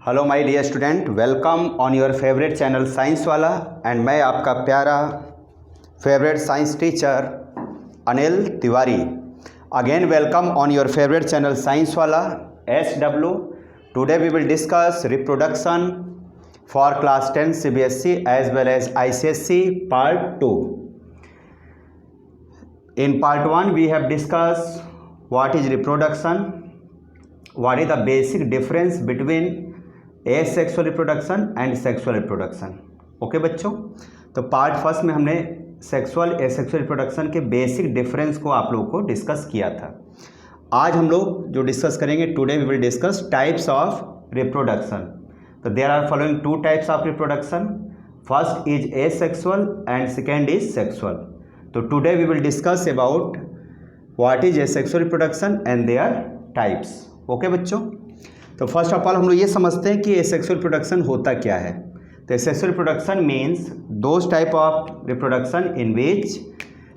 Hello my dear student, welcome on your favourite channel science वाला। And मैं आपका प्यारा favourite science teacher Anil Tiwari again welcome on your favourite channel science वाला SW। Today we will discuss reproduction for class 10 CBSE as well as ICSE part 2. In part 1 we have discussed what is reproduction, what is the basic difference between asexual reproduction and sexual reproduction. Okay बच्चों, तो part first में हमने sexual asexual reproduction के basic difference को आप लोगों को discuss किया था। आज हम लोग जो डिस्कस करेंगे, today we will discuss types of reproduction. तो there are following two types of reproduction, first is asexual and second is sexual. तो today we will discuss about what is asexual reproduction and their types. Okay बच्चों, तो first of all हम लोग ये समझते हैं कि एसेक्सुअल रिप्रोडक्शन होता क्या है। तो asexual reproduction means those type of reproduction in which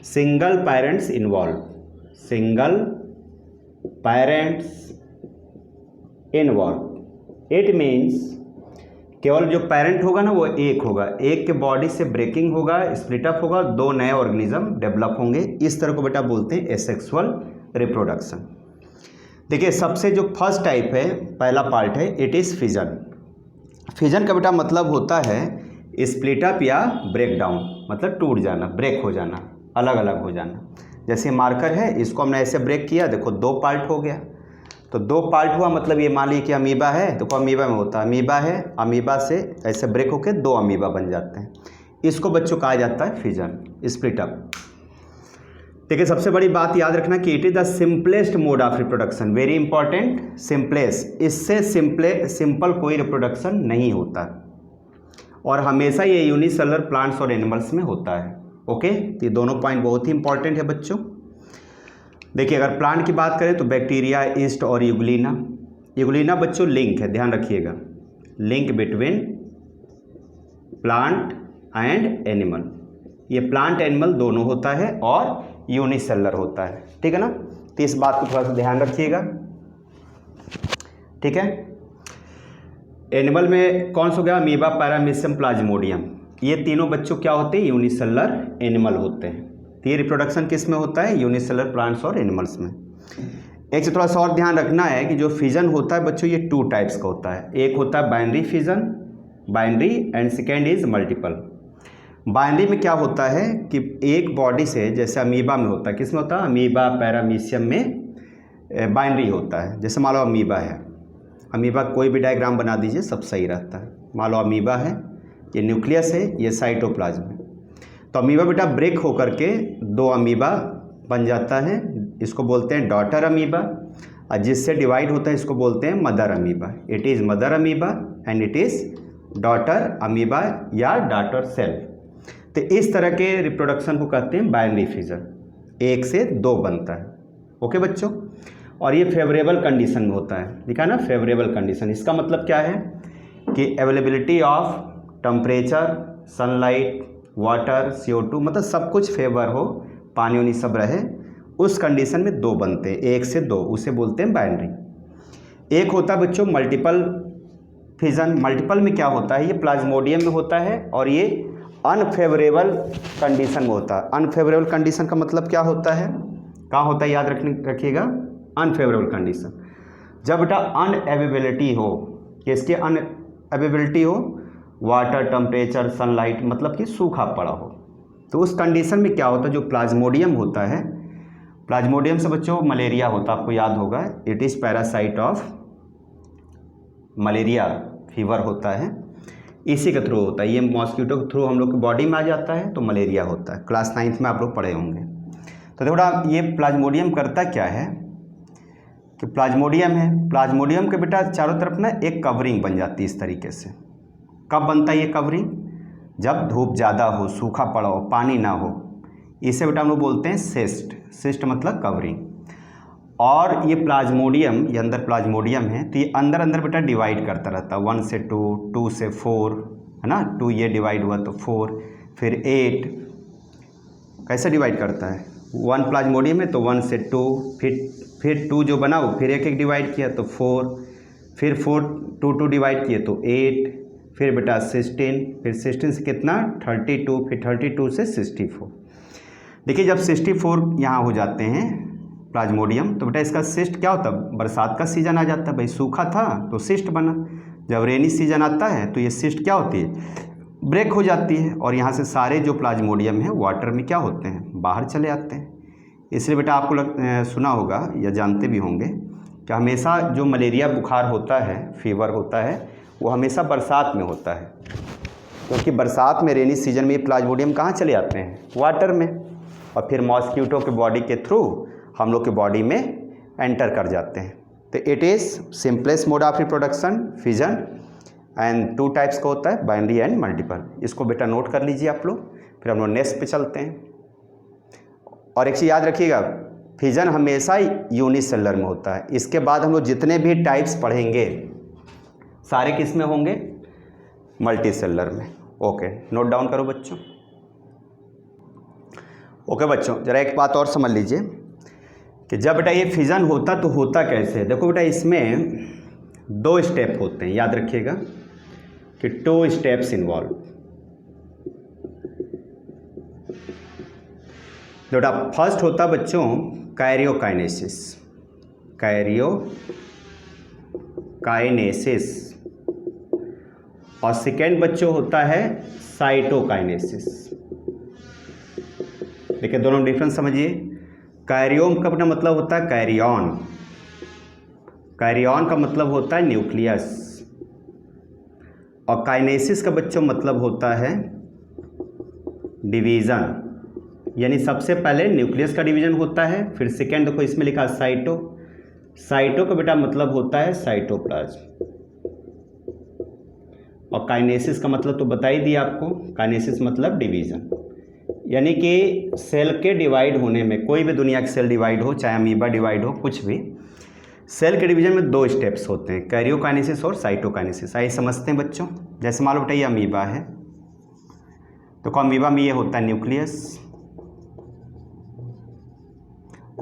single parents involve, single parents involve. It means केवल जो पेरेंट होगा ना वो एक होगा, एक के बॉडी से ब्रेकिंग होगा, स्प्लिटअप होगा, दो नए ऑर्गेनिज्म डेवलप होंगे। इस तरह को बेटा बोलते हैं एसेक्सुअल रिप्रोडक्शन। देखिए, सबसे जो फर्स्ट टाइप है, पहला पार्ट है, इट इज़ फिजन। फिजन का बेटा मतलब होता है स्प्लिटअप या ब्रेक डाउन, मतलब टूट जाना, ब्रेक हो जाना, अलग अलग हो जाना। जैसे मार्कर है, इसको हमने ऐसे ब्रेक किया, देखो दो पार्ट हो गया। तो दो पार्ट हुआ मतलब ये मान लीजिए कि अमीबा है, देखो अमीबा में होता है, अमीबा है, अमीबा से ऐसे ब्रेक होकर दो अमीबा बन जाते हैं। इसको बच्चों कहा जाता है फिजन, स्प्लिटअप। देखिए, सबसे बड़ी बात याद रखना कि it is the simplest mole of reproduction, very important, simplest. इससे सिंपल कोई रिप्रोडक्शन नहीं होता और हमेशा ये यूनिसेलुलर प्लांट्स और एनिमल्स में होता है। ओके, तो ये दोनों पॉइंट बहुत ही इंपॉर्टेंट है बच्चों। देखिए, अगर प्लांट की बात करें तो बैक्टीरिया, ईस्ट और यूग्लिना। यूग्लिना बच्चों लिंक है, ध्यान रखिएगा, link between plant and animal. ये प्लांट एनिमल दोनों होता है और यूनिसेलुलर होता है, ठीक है ना। तो इस बात को थोड़ा सा ध्यान रखिएगा, ठीक है। एनिमल में कौन सा हो गया, अमीबा, पैरामीशियम, प्लाज्मोडियम। ये तीनों बच्चों क्या होते हैं, यूनिसेलुलर एनिमल होते हैं। तो ये रिप्रोडक्शन किस में होता है, यूनिसेलुलर प्लांट्स और एनिमल्स में। एक से थोड़ा सा और ध्यान रखना है कि जो फिजन होता है बच्चों, ये टू टाइप्स का होता है। एक होता है binary fission, binary, and second is multiple. Binary में क्या होता है कि एक बॉडी से, जैसे अमीबा में होता है, किस में होता है, अमीबा, पैरामीशियम में बाइनरी होता है। जैसे मान लो अमीबा है, अमीबा कोई भी डायग्राम बना दीजिए, सब सही रहता है। मान लो अमीबा है, ये न्यूक्लियस है, ये साइटोप्लाज्म है। तो अमीबा बेटा ब्रेक होकर के दो अमीबा बन जाता है, इसको बोलते हैं डॉटर अमीबा। और जिससे डिवाइड होता है इसको बोलते हैं mother amoeba. It is mother amoeba and it is daughter amoeba या डॉटर सेल। तो इस तरह के रिप्रोडक्शन को कहते हैं बाइनरी फिजन, एक से दो बनता है। ओके बच्चों, और ये फेवरेबल कंडीशन में होता है, लिखा है ना, फेवरेबल कंडीशन। इसका मतलब क्या है कि availability of temperature, sunlight, water, CO2, मतलब सब कुछ फेवर हो, पानी वानी सब रहे, उस कंडीशन में दो बनते हैं, एक से दो, उसे बोलते हैं बाइनरी। एक होता है बच्चों मल्टीपल फिजन। मल्टीपल में क्या होता है, ये प्लाज्मोडियम में होता है और ये अनफेवरेबल कंडीशन में होता है। अनफेवरेबल कंडीशन का मतलब क्या होता है, कहाँ होता है, याद रखिएगा, अनफेवरेबल कंडीशन। जब बेटा अनअवेलेबिलिटी हो, किसकी अनअवेलेबिलिटी हो, वाटर, टेम्परेचर, सनलाइट, मतलब कि सूखा पड़ा हो, तो उस कंडीशन में क्या होता है, जो प्लाज्मोडियम होता है, प्लाज्मोडियम से बच्चों मलेरिया होता है, आपको याद होगा, it is parasite of malaria, fever होता है, इसी के थ्रू होता है। ये मॉस्किटो के थ्रू हम लोग की बॉडी में आ जाता है तो मलेरिया होता है। क्लास 9th में आप लोग पढ़े होंगे। तो थोड़ा ये प्लाज्मोडियम करता क्या है कि प्लाज्मोडियम है, प्लाज्मोडियम के बेटा चारों तरफ ना एक कवरिंग बन जाती है इस तरीके से। कब बनता है ये कवरिंग, जब धूप ज़्यादा हो, सूखा पड़ा हो, पानी ना हो, इसे बेटा हम लोग बोलते हैं सिस्ट। सिस्ट मतलब कवरिंग। और ये प्लाज्मोडियम, ये अंदर प्लाज्मोडियम है, तो ये अंदर अंदर बेटा डिवाइड करता रहता है, 1 से 2, 2 से 4, है ना, 2 ये डिवाइड हुआ तो 4, फिर 8, कैसे डिवाइड करता है, 1 प्लाज्मोडियम है तो 1 से 2, फिर 2 जो बना वो फिर एक एक डिवाइड किया तो 4, फिर 4 2 डिवाइड किए तो 8, फिर बेटा 16, फिर 16 से कितना 32, फिर 32 से 64। देखिए जब 64 यहाँ हो जाते हैं प्लाज्मोडियम तो बेटा इसका सिस्ट क्या होता है, बरसात का सीजन आ जाता है भाई, सूखा था तो सिस्ट बना। जब रेनी सीजन आता है तो ये सिस्ट क्या होती है, ब्रेक हो जाती है, और यहाँ से सारे जो प्लाज्मोडियम है वाटर में क्या होते हैं, बाहर चले आते हैं। इसलिए बेटा आपको सुना होगा या जानते भी होंगे कि हमेशा जो मलेरिया बुखार होता है, फीवर होता है, वो हमेशा बरसात में होता है, क्योंकि बरसात में रेनी सीजन में ये प्लाज्मोडियम कहाँ चले आते हैं, वाटर में, और फिर मॉस्किटो के बॉडी के थ्रू हम लोग के बॉडी में एंटर कर जाते हैं। तो it is simplest mole of reproduction fission, and 2 types का होता है, बाइनरी एंड मल्टीपल। इसको बेटा नोट कर लीजिए आप लोग, फिर हम लोग नेक्स्ट पे चलते हैं। और एक चीज़ याद रखिएगा, फिजन हमेशा यूनिसेलुलर में होता है। इसके बाद हम लोग जितने भी टाइप्स पढ़ेंगे सारे किस में होंगे, मल्टी सेलुलर में। ओके, नोट डाउन करो बच्चों। ओके बच्चों, ज़रा एक बात और समझ लीजिए कि जब बेटा ये फिजन होता तो होता कैसे। देखो बेटा इसमें 2 स्टेप होते हैं, याद रखिएगा कि 2 स्टेप्स इन्वॉल्व। बेटा फर्स्ट होता बच्चों कैरियोकाइनेसिस, और सेकेंड बच्चों होता है साइटोकाइनेसिस। देखिए दोनों में डिफरेंस समझिए। कैरियोम का अपना मतलब होता है कैरियन, कैरियन का मतलब होता है न्यूक्लियस, और काइनेसिस का बच्चों मतलब होता है डिवीज़न। यानी सबसे पहले न्यूक्लियस का डिवीज़न होता है, फिर सेकेंड देखो इसमें लिखा साइटो, साइटो का बेटा मतलब होता है साइटोप्लाज्म, और काइनेसिस का मतलब तो बता ही दिया आपको, काइनेसिस मतलब डिवीज़न। यानी कि सेल के डिवाइड होने में, कोई भी दुनिया की सेल डिवाइड हो, चाहे अमीबा डिवाइड हो, कुछ भी, सेल के डिवीजन में 2 स्टेप्स होते हैं, कैरियोकाइनेसिस और साइटोकाइनेसिस। आइए समझते हैं बच्चों। जैसे मान लो बेटा ये अमीबा है, तो अमीबा में ये होता है न्यूक्लियस,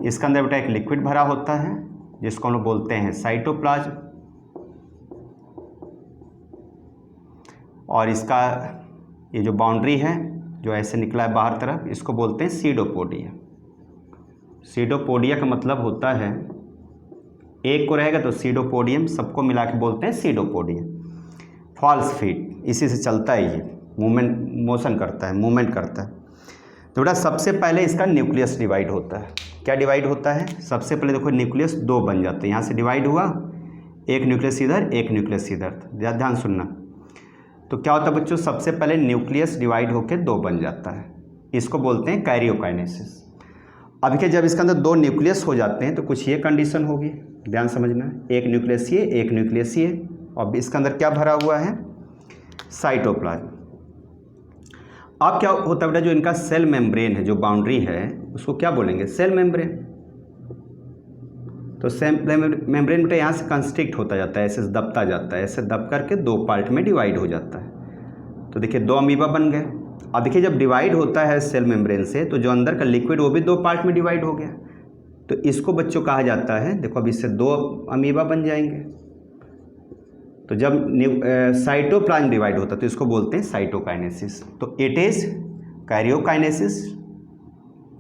इसके अंदर बेटा एक लिक्विड भरा होता है जिसको हम लोग बोलते हैं साइटोप्लाज्म, और इसका ये जो बाउंड्री है जो ऐसे निकला है बाहर तरफ, इसको बोलते हैं सीडोपोडिया। सीडोपोडिया का मतलब होता है, एक को रहेगा तो सीडोपोडियम, सबको मिला के बोलते हैं सीडोपोडिया। फॉल्स फीट, इसी से चलता है ये, मोशन करता है, मूवमेंट करता है। तो बेटा सबसे पहले इसका न्यूक्लियस डिवाइड होता है। क्या डिवाइड होता है, सबसे पहले देखो न्यूक्लियस 2 बन जाते हैं, यहाँ से डिवाइड हुआ, एक न्यूक्लियस इधर, एक न्यूक्लियस इधर, ध्यान सुनना। तो क्या होता है बच्चों, सबसे पहले न्यूक्लियस डिवाइड होकर 2 बन जाता है, इसको बोलते हैं कैरियोकाइनेसिस। अब देखिए जब इसके अंदर 2 न्यूक्लियस हो जाते हैं तो कुछ ये कंडीशन होगी, ध्यान समझना, एक न्यूक्लियस ये, एक न्यूक्लियस ये, और इसके अंदर क्या भरा हुआ है, साइटोप्लाज्म। अब क्या होता है बेटा, जो इनका सेल मेम्ब्रेन है, जो बाउंड्री है, उसको क्या बोलेंगे, सेल मेम्ब्रेन। तो सेल मेम्ब्रेन बेटा यहाँ से कंस्ट्रिक्ट होता जाता है, ऐसे दबता जाता है, ऐसे दब करके 2 पार्ट में डिवाइड हो जाता है। तो देखिए 2 अमीबा बन गए। अब देखिए जब डिवाइड होता है सेल मेम्ब्रेन से, तो जो अंदर का लिक्विड वो भी 2 पार्ट में डिवाइड हो गया। तो इसको बच्चों कहा जाता है, देखो अब इससे 2 अमीबा बन जाएंगे। तो जब साइटोप्लाज्म डिवाइड होता है तो इसको बोलते हैं साइटोकाइनेसिस। तो it is karyokinesis,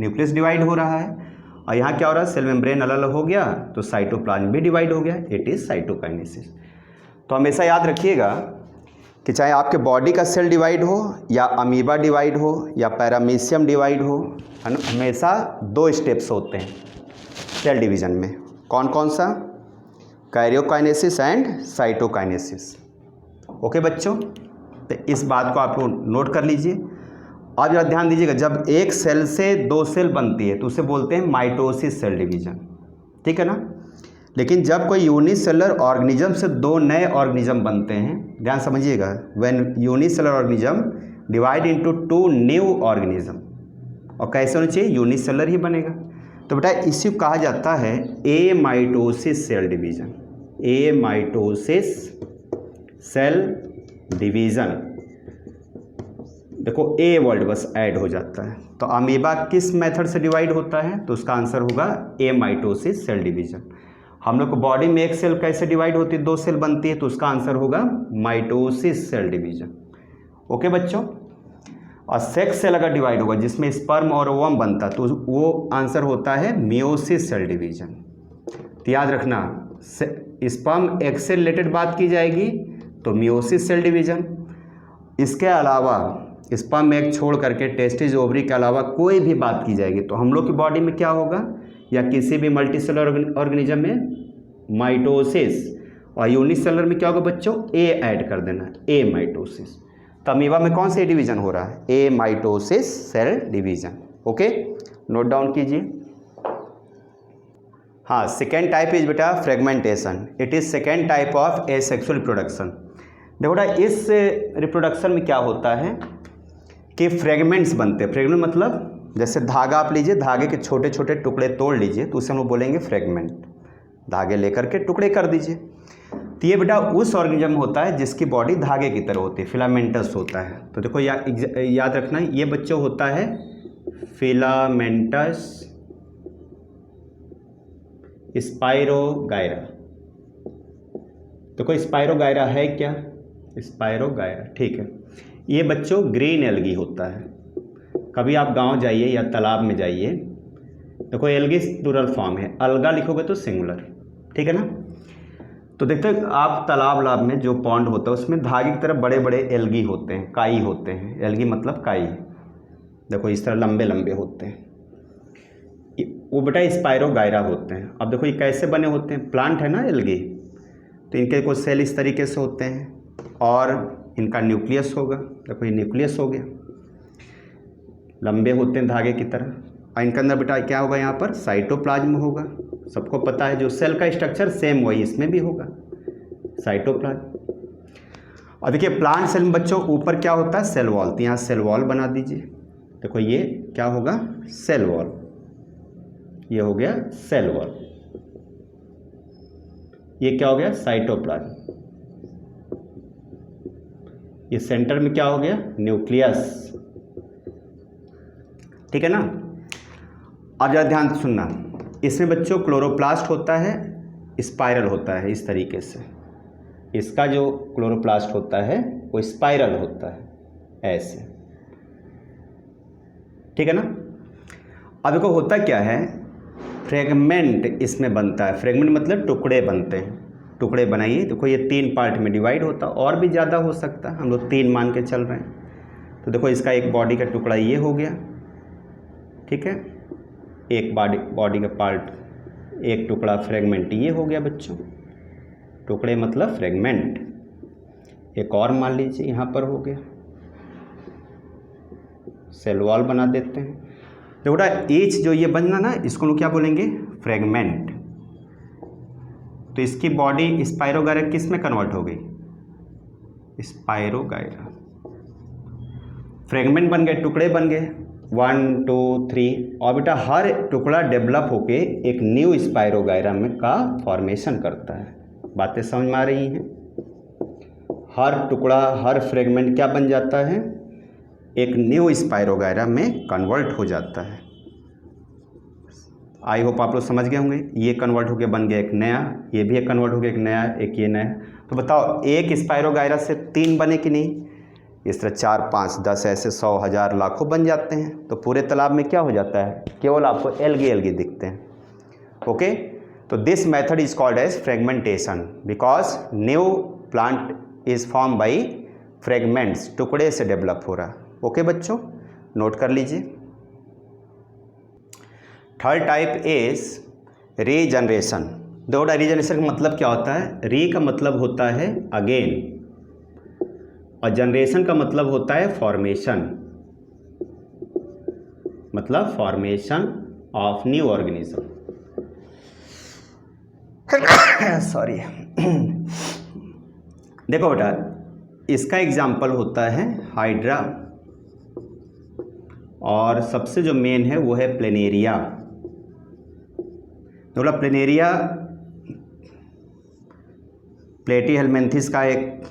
nucleus divide हो रहा है, और यहाँ क्या हो रहा है, सेल मेम्ब्रेन अलग अलग हो गया तो साइटोप्लाज्म भी डिवाइड हो गया, इट इज़ साइटोकाइनेसिस। तो हमेशा याद रखिएगा कि चाहे आपके बॉडी का सेल डिवाइड हो, या अमीबा डिवाइड हो, या पैरामीशियम डिवाइड हो, हमेशा 2 स्टेप्स होते हैं सेल डिवीज़न में। कौन कौन सा, कैरियोकाइनेसिस एंड साइटोकाइनेसिस। ओके बच्चों, तो इस बात को आप लोग नोट कर लीजिए। अब जरा ध्यान दीजिएगा, जब एक सेल से 2 सेल बनती है तो उसे बोलते हैं माइटोसिस सेल डिवीज़न, ठीक है ना। लेकिन जब कोई यूनिसेलुलर ऑर्गेनिज्म से 2 नए ऑर्गेनिज्म बनते हैं, ध्यान समझिएगा, when unicellular organism divide into 2 new organism, और कैसे होना चाहिए, यूनिसेलुलर ही बनेगा। तो बेटा इसी को कहा जाता है amitosis cell division, amitosis cell division. देखो ए वर्ड बस ऐड हो जाता है। तो अमीबा किस मेथड से डिवाइड होता है, तो उसका आंसर होगा एमाइटोसिस सेल डिवीज़न। हम लोग को बॉडी में एक सेल कैसे डिवाइड होती है, 2 सेल बनती है, तो उसका आंसर होगा माइटोसिस सेल डिवीजन। ओके बच्चों, और सेक्स सेल अगर डिवाइड होगा जिसमें स्पर्म और ओवम बनता तो वो आंसर होता है मियोसिस सेल डिवीजन। तो याद रखना, स्पर्म एग से रिलेटेड बात की जाएगी तो मियोसिस सेल डिवीजन। इसके अलावा स्पर्म एग छोड़ करके टेस्टिस ओवरी के अलावा कोई भी बात की जाएगी तो हम लोग की बॉडी में क्या होगा, या किसी भी मल्टीसेलुलर ऑर्गेनिज्म में माइटोसिस, और यूनिसेलुलर में क्या होगा बच्चों, ए ऐड कर देना, ए माइटोसिस। तो अमीबा में कौन सा डिवीजन हो रहा है, a mitosis cell division. Okay, note down कीजिए। हाँ, सेकेंड टाइप इज बेटा fragmentation. It is second type of asexual reproduction. देखो बेटा, इस रिप्रोडक्शन में क्या होता है कि फ्रेगमेंट्स बनते हैं। फ्रेगमेंट मतलब जैसे धागा आप लीजिए, धागे के छोटे छोटे टुकड़े तोड़ लीजिए तो उसे हम लोग बोलेंगे फ्रेगमेंट। धागे लेकर के टुकड़े कर दीजिए। तो ये बेटा उस ऑर्गेनिज्म होता है जिसकी बॉडी धागे की तरह होती है, फिलामेंटस होता है। तो देखो याद रखना, ये बच्चों होता है फिलामेंटस स्पाइरोगायरा। देखो स्पाइरोगायरा है क्या, स्पाइरोगायरा, ठीक है। ये बच्चों ग्रीन एल्गी होता है। कभी आप गांव जाइए या तालाब में जाइए, देखो एल्गी प्लूरल फॉर्म है, अलगा लिखोगे तो सिंगुलर, ठीक है ना। तो देखते हैं आप तालाब लाब में जो पॉन्ड होता है उसमें धागे की तरफ बड़े बड़े एल्गी होते हैं, काई होते हैं। एल्गी मतलब काई, देखो इस तरह लंबे लंबे होते हैं, वो बेटा स्पाइरोगायरा होते हैं। अब देखो ये कैसे बने होते हैं, प्लांट है ना एल्गी, तो इनके कुछ सेल इस तरीके से होते हैं और इनका न्यूक्लियस होगा। देखो ये न्यूक्लियस हो गया, लंबे होते हैं धागे की तरह। और इनके अंदर बेटा क्या होगा, यहाँ पर साइटोप्लाज्म होगा। सबको पता है जो सेल का स्ट्रक्चर सेम वही इसमें भी होगा, साइटोप्लाज्म। और देखिए प्लांट सेल में बच्चों ऊपर क्या होता है, सेल वॉल। तो यहाँ सेल वॉल बना दीजिए। देखो ये क्या होगा, सेल वॉल, ये हो गया सेल वॉल। ये क्या हो गया, साइटोप्लाज्म। ये सेंटर में क्या हो गया, न्यूक्लियस, ठीक है ना। अब जरा ध्यान से सुनना, इसमें बच्चों क्लोरोप्लास्ट होता है, स्पाइरल होता है इस तरीके से। इसका जो क्लोरोप्लास्ट होता है वो स्पाइरल होता है ऐसे, ठीक है ना। अब देखो होता क्या है, फ्रेगमेंट इसमें बनता है। फ्रेगमेंट मतलब टुकड़े बनते हैं, टुकड़े बनाइए। देखो ये 3 पार्ट में डिवाइड होता है, और भी ज़्यादा हो सकता है, हम लोग 3 मान के चल रहे हैं। तो देखो इसका एक बॉडी का टुकड़ा ये हो गया, ठीक है, एक बॉडी का पार्ट, एक टुकड़ा फ्रेगमेंट ये हो गया बच्चों। टुकड़े मतलब फ्रेगमेंट। एक और मान लीजिए यहाँ पर हो गया, सेल वॉल बना देते हैं। देखो ईच जो ये बनना ना, इसको लोग क्या बोलेंगे, फ्रेगमेंट। तो इसकी बॉडी स्पाइरोगायरा किस में कन्वर्ट हो गई, स्पाइरोगायरा। फ्रेगमेंट बन गए, टुकड़े बन गए, 1 2 3। और बेटा हर टुकड़ा डेवलप होके एक न्यू स्पाइरोगायरा में का फॉर्मेशन करता है। बातें समझ में आ रही हैं। हर टुकड़ा, हर फ्रेगमेंट क्या बन जाता है, एक न्यू स्पाइरोगायरा में कन्वर्ट हो जाता है। आई होप आप लोग समझ गए होंगे। ये कन्वर्ट होकर बन गया एक नया, ये भी एक कन्वर्ट होकर एक नया, एक ये नया। तो बताओ एक स्पाइरोगायरा से 3 बने कि नहीं, इस तरह 4 5 10 ऐसे 100 1000 लाखों बन जाते हैं। तो पूरे तालाब में क्या हो जाता है, केवल आपको एल्गी एल्गी दिखते हैं। ओके, तो this method is called as fragmentation because new plant is form by fragments, टुकड़े से डेवलप हो रहा है। ओके बच्चों, नोट कर लीजिए। Third type is regeneration. दो रीजनरेशन का मतलब क्या होता है, री का मतलब होता है अगेन और जनरेशन का मतलब होता है फॉर्मेशन, मतलब formation of new organism. Sorry. देखो बेटा, इसका एग्जाम्पल होता है हाइड्रा और सबसे जो मेन है वो है प्लेनेरिया। तो प्लेनेरिया प्लेटीहेलमिन्थेस का एक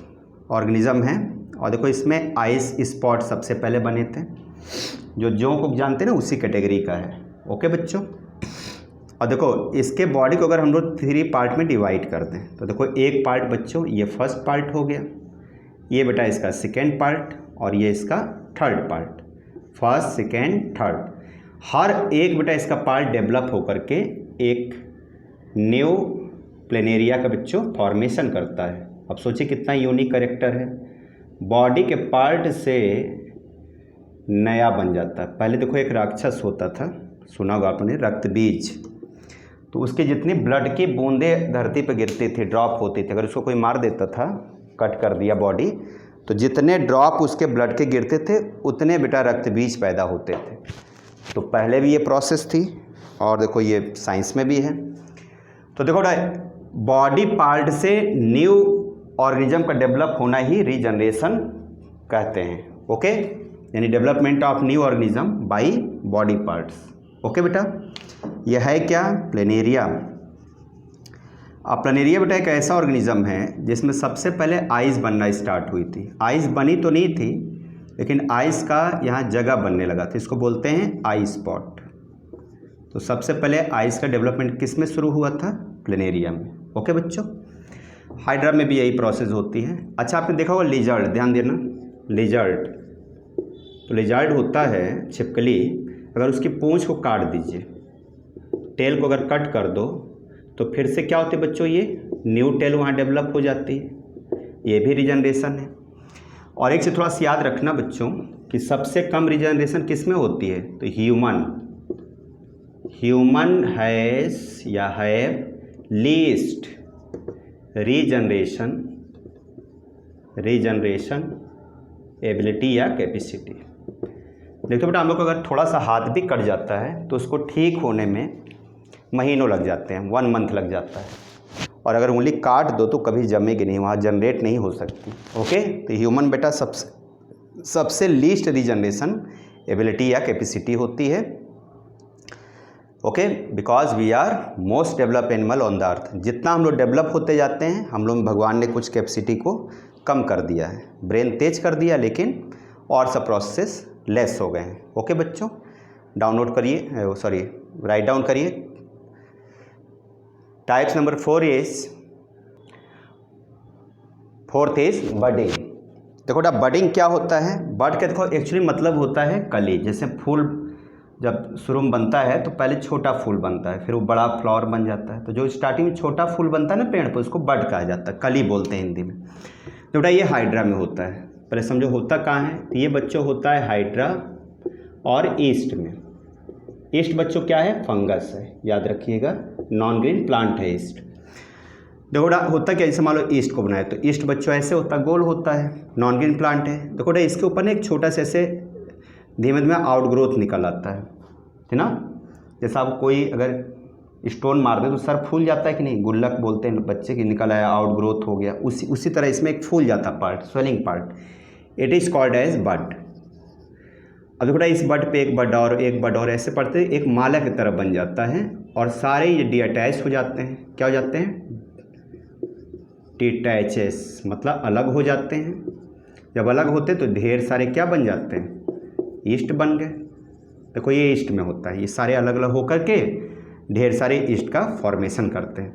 ऑर्गेनिज्म है और देखो इसमें आइस स्पॉट सबसे पहले बने थे, जो जोंक को जानते हैं ना उसी कैटेगरी का है। ओके बच्चों, और देखो इसके बॉडी को अगर हम लोग 3 पार्ट में डिवाइड कर दें तो देखो एक पार्ट बच्चों ये फर्स्ट पार्ट हो गया, ये बेटा इसका सेकेंड पार्ट और ये इसका third part, first second third. हर एक बेटा इसका पार्ट डेवलप होकर के एक न्यू प्लेनेरिया का बच्चों फॉर्मेशन करता है। अब सोचिए कितना यूनिक कैरेक्टर है, बॉडी के पार्ट से नया बन जाता है। पहले देखो एक राक्षस होता था, सुना होगा आपने, रक्त बीज, तो उसके जितनी ब्लड की बूंदें धरती पर गिरती थी, ड्रॉप होती थी, अगर उसको कोई मार देता था, कट कर दिया बॉडी, तो जितने ड्रॉप उसके ब्लड के गिरते थे उतने बेटा रक्त बीज पैदा होते थे। तो पहले भी ये प्रोसेस थी और देखो ये साइंस में भी है। तो देखो बॉडी पार्ट से न्यू ऑर्गेनिज्म का डेवलप होना ही रीजनरेशन कहते हैं। ओके, यानी development of new organism by body parts. Okay बेटा, यह है क्या, प्लेनेरिया। अब प्लेनेरिया बेटा एक ऐसा ऑर्गेनिज्म है जिसमें सबसे पहले आइस बनना स्टार्ट हुई थी। आइस बनी तो नहीं थी लेकिन आइस का यहाँ जगह बनने लगा था, इसको बोलते हैं आई स्पॉट। तो सबसे पहले आइस का डेवलपमेंट किस में शुरू हुआ था, प्लेनेरिया में। ओके बच्चों, हाइड्रा में भी यही प्रोसेस होती है। अच्छा आपने देखा होगा लिजर्ड, ध्यान देना, लिजर्ड, तो लिजर्ड होता है छिपकली, अगर उसकी पूंछ को काट दीजिए, टेल को अगर कट कर दो तो फिर से क्या होते बच्चों, ये न्यू टेल वहाँ डेवलप हो जाती है, ये भी रीजनरेशन है। और एक से थोड़ा सा याद रखना बच्चों कि सबसे कम रीजनरेशन किस में होती है, तो ह्यूमन हैज़ या हैव लीस्ट रीजनरेशन एबिलिटी या कैपेसिटी। देखो बेटा हम लोग को अगर थोड़ा सा हाथ भी कट जाता है तो उसको ठीक होने में महीनों लग जाते हैं, 1 मंथ लग जाता है, और अगर उंगली काट दो तो कभी जमेगी नहीं, वहाँ जनरेट नहीं हो सकती। ओके, तो ह्यूमन बेटा सबसे लीस्ट रीजनरेशन एबिलिटी या कैपेसिटी होती है। Okay, because we are most develop animal on the earth. जितना हम लोग डेवलप होते जाते हैं हम लोग भगवान ने कुछ कैपेसिटी को कम कर दिया है, ब्रेन तेज कर दिया, लेकिन और सब प्रोसेस लेस हो गए हैं। ओके बच्चों, डाउनलोड करिए, सॉरी राइट डाउन करिए। Types number 4 is budding. देखो बेटा बडिंग क्या होता है, बड का देखो एक्चुअली मतलब होता है कली। जैसे फूल जब शुरू में बनता है तो पहले छोटा फूल बनता है, फिर वो बड़ा फ्लावर बन जाता है। तो जो स्टार्टिंग में छोटा फूल बनता है ना पेड़ पर, उसको बड कहा जाता है, कली बोलते हैं हिंदी में। तो बेटा ये हाइड्रा में होता है। पहले समझो होता कहाँ है, तो ये बच्चों होता है हाइड्रा और ईस्ट में। ईस्ट बच्चों क्या है, फंगस है, याद रखिएगा, नॉन ग्रीन प्लांट है ईस्ट। देखो होता क्या, जैसे मान लो ईस्ट को बनाए तो ईस्ट बच्चों ऐसे होता, गोल होता है, नॉन ग्रीन प्लांट है। देखो इसके ऊपर ना एक छोटा सा ऐसे धीमे धीमे आउटग्रोथ निकल आता है ना। जैसा आप कोई अगर स्टोन मार दे तो सर फूल जाता है कि नहीं, गुल्लक बोलते हैं बच्चे की, निकल आया, आउटग्रोथ हो गया, उसी तरह इसमें एक फूल जाता part, swelling part, it is called as bud. अब देखो इस बड पे एक बड और ऐसे पढ़ते एक माला की तरह बन जाता है और सारे ये डिअटैच हो जाते हैं। क्या हो जाते हैं, डिटैचेस, मतलब अलग हो जाते हैं। जब अलग होते तो ढेर सारे क्या बन जाते हैं, ईस्ट बन गए। देखो ये ईस्ट में होता है, ये सारे अलग अलग होकर के ढेर सारे ईस्ट का फॉर्मेशन करते हैं।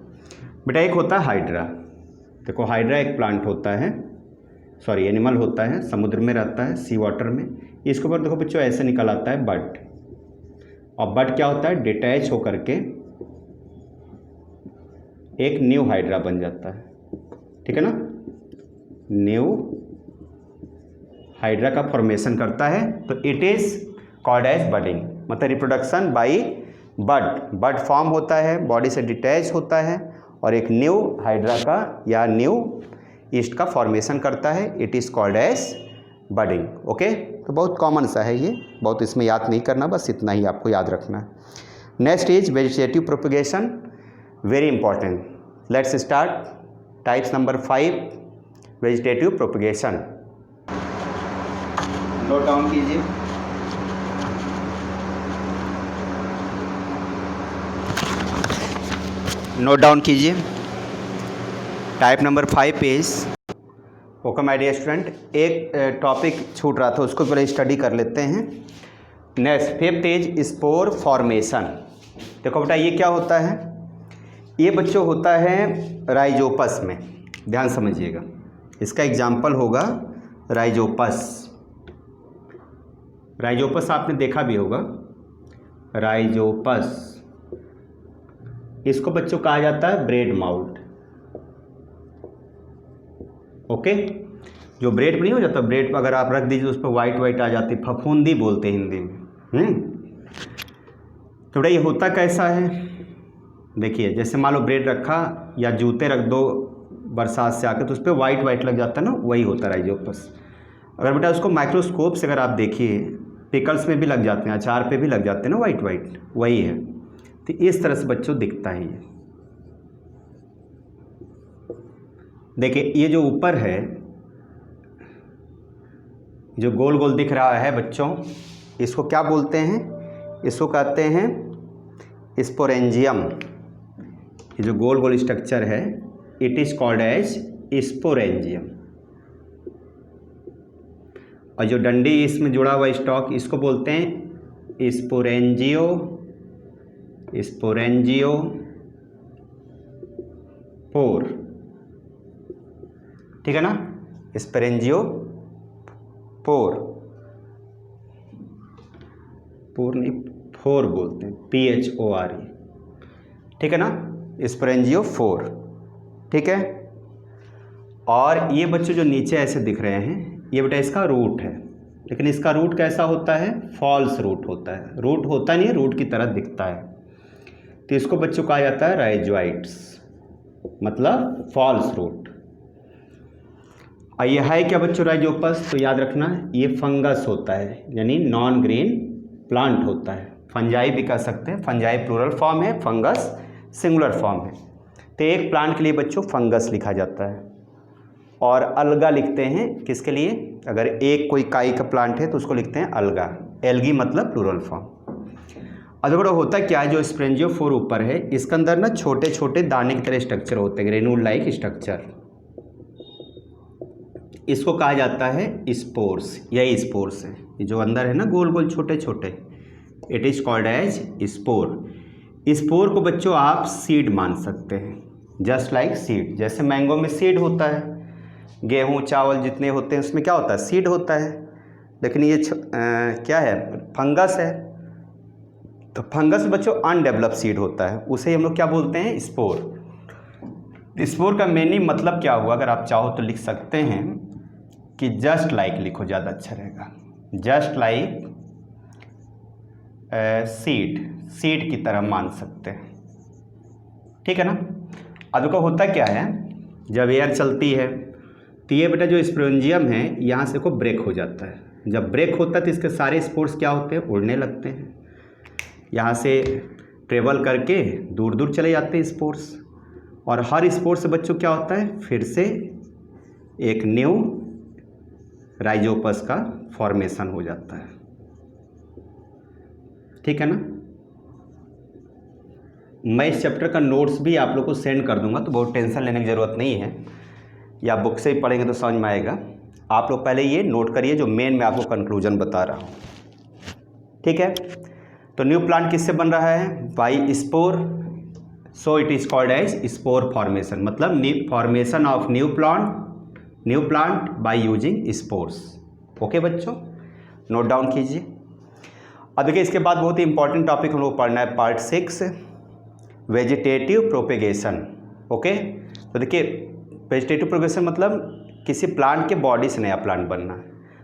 बेटा एक होता है हाइड्रा। देखो हाइड्रा एक प्लांट होता है, सॉरी एनिमल होता है, समुद्र में रहता है, सी वाटर में। इसके ऊपर देखो बच्चों ऐसे निकल आता है बड, और बड क्या होता है, डिटैच होकर के एक न्यू हाइड्रा बन जाता है, ठीक है ना। न्यू हाइड्रा का फॉर्मेशन करता है, तो it is called as budding, मतलब रिप्रोडक्शन बाय बड फॉर्म होता है, बॉडी से डिटैच होता है और एक न्यू हाइड्रा का या न्यू ईस्ट का फॉर्मेशन करता है, it is called as budding. Okay, तो बहुत कॉमन सा है ये, बहुत इसमें याद नहीं करना, बस इतना ही आपको याद रखना है। Next is vegetative propagation, very important. Let's start types number 5 vegetative propagation. Note down कीजिए। नोट डाउन कीजिए। Type number 5 is, okay my dear student, एक टॉपिक छूट रहा था उसको पहले स्टडी कर लेते हैं। Next 5th is spore formation. देखो बेटा ये क्या होता है, ये बच्चों होता है राइजोपस में, ध्यान समझिएगा। इसका एग्जाम्पल होगा राइजोपस। राइजोपस आपने देखा भी होगा, राइजोपस। इसको बच्चों कहा जाता है ब्रेड माउथ। ओके, जो ब्रेड पर नहीं हो जाता, ब्रेड पर अगर आप रख दीजिए उस पर वाइट वाइट आ जाती, फफूंदी बोलते हैं हिंदी में। तो बेटा ये होता कैसा है, देखिए जैसे मान लो ब्रेड रखा या जूते रख दो बरसात से आके, तो उस पर वाइट वाइट लग जाता है ना, वही होता है राइजोपस। अगर बेटा उसको माइक्रोस्कोप से अगर आप देखिए, पिकल्स में भी लग जाते हैं, अचार पे भी लग जाते हैं ना वाइट वाइट, वही है। तो इस तरह से बच्चों दिखता है ये। देखिए ये जो ऊपर है, जो गोल गोल दिख रहा है बच्चों, इसको क्या बोलते हैं, इसको कहते हैं स्पोरेंजियम। ये जो गोल गोल स्ट्रक्चर है, it is called as sporangium. और जो डंडी इसमें जुड़ा हुआ स्टॉक, इसको बोलते हैं स्पोरेंजियो, स्पोरेंजियो पोर, ठीक है ना, स्पोरेंजियो पोर, पोर नहीं फोर बोलते हैं, PHORE, ठीक है ना, स्पोरेंजियो फोर, ठीक है। और ये बच्चों जो नीचे ऐसे दिख रहे हैं, ये बेटा इसका रूट है, लेकिन इसका रूट कैसा होता है, फॉल्स रूट होता है। रूट होता नहीं है, रूट की तरह दिखता है, तो इसको बच्चों कहा जाता है राइजोइट्स, मतलब फॉल्स रूट। और ये है क्या बच्चों राइजोपस, तो याद रखना ये फंगस होता है, यानी नॉन ग्रीन प्लांट होता है। फंजाई भी कह सकते हैं, फंजाई प्लूरल फॉर्म है, फंगस सिंगुलर फॉर्म है। तो एक प्लांट के लिए बच्चों फंगस लिखा जाता है, और अलगा लिखते हैं किसके लिए, अगर एक कोई काई का प्लांट है तो उसको लिखते हैं अलगा, एल्गी मतलब प्लूरल फॉर्म। अदर होता क्या है, जो स्पोरेंजियोफोर ऊपर है, इसके अंदर ना छोटे छोटे दाने की तरह स्ट्रक्चर होते हैं, ग्रेनुल लाइक स्ट्रक्चर, इसको कहा जाता है स्पोर्स। यही स्पोर्स है, ये जो अंदर है ना गोल गोल छोटे छोटे, it is called as spore. Spore को बच्चों आप सीड मान सकते हैं, जस्ट लाइक सीड। जैसे मैंगो में सीड होता है, गेहूँ चावल जितने होते हैं उसमें क्या होता है, सीड होता है। लेकिन ये क्या है, फंगस है, तो फंगस बच्चों अनडेवलप सीड होता है, उसे हम लोग क्या बोलते हैं, स्पोर। स्पोर का मीनिंग मतलब क्या हुआ, अगर आप चाहो तो लिख सकते हैं कि जस्ट लाइक लिखो, ज़्यादा अच्छा रहेगा, जस्ट लाइक सीड, सीड की तरह मान सकते हैं, ठीक है ना। अब देखो होता क्या है, जब एयर चलती है तो ये बेटा जो स्पोरेंजियम है यहाँ से को ब्रेक हो जाता है। जब ब्रेक होता है तो इसके सारे स्पोर्स क्या होते हैं, उड़ने लगते हैं, यहाँ से ट्रेवल करके दूर दूर चले जाते हैं स्पोर्स। और हर स्पोर से बच्चों क्या होता है, फिर से एक न्यू राइजोपस का फॉर्मेशन हो जाता है, ठीक है ना। मैं इस चैप्टर का नोट्स भी आप लोग को सेंड कर दूंगा, तो बहुत टेंशन लेने की ज़रूरत नहीं है, या बुक से ही पढ़ेंगे तो समझ में आएगा। आप लोग पहले ये नोट करिए जो मेन मैं आपको कंक्लूजन बता रहा हूँ, ठीक है। तो न्यू प्लांट किससे बन रहा है, by spore, so it is called as spore formation, मतलब new formation of new plant by using spores. Okay बच्चों, नोट डाउन कीजिए। अब देखिए इसके बाद बहुत ही इंपॉर्टेंट टॉपिक हम लोग पढ़ना है, पार्ट 6, वेजिटेटिव प्रोपेगेशन। ओके, तो देखिए वेजिटेटिव प्रोपेगेशन मतलब किसी प्लांट के बॉडी से नया प्लांट बनना।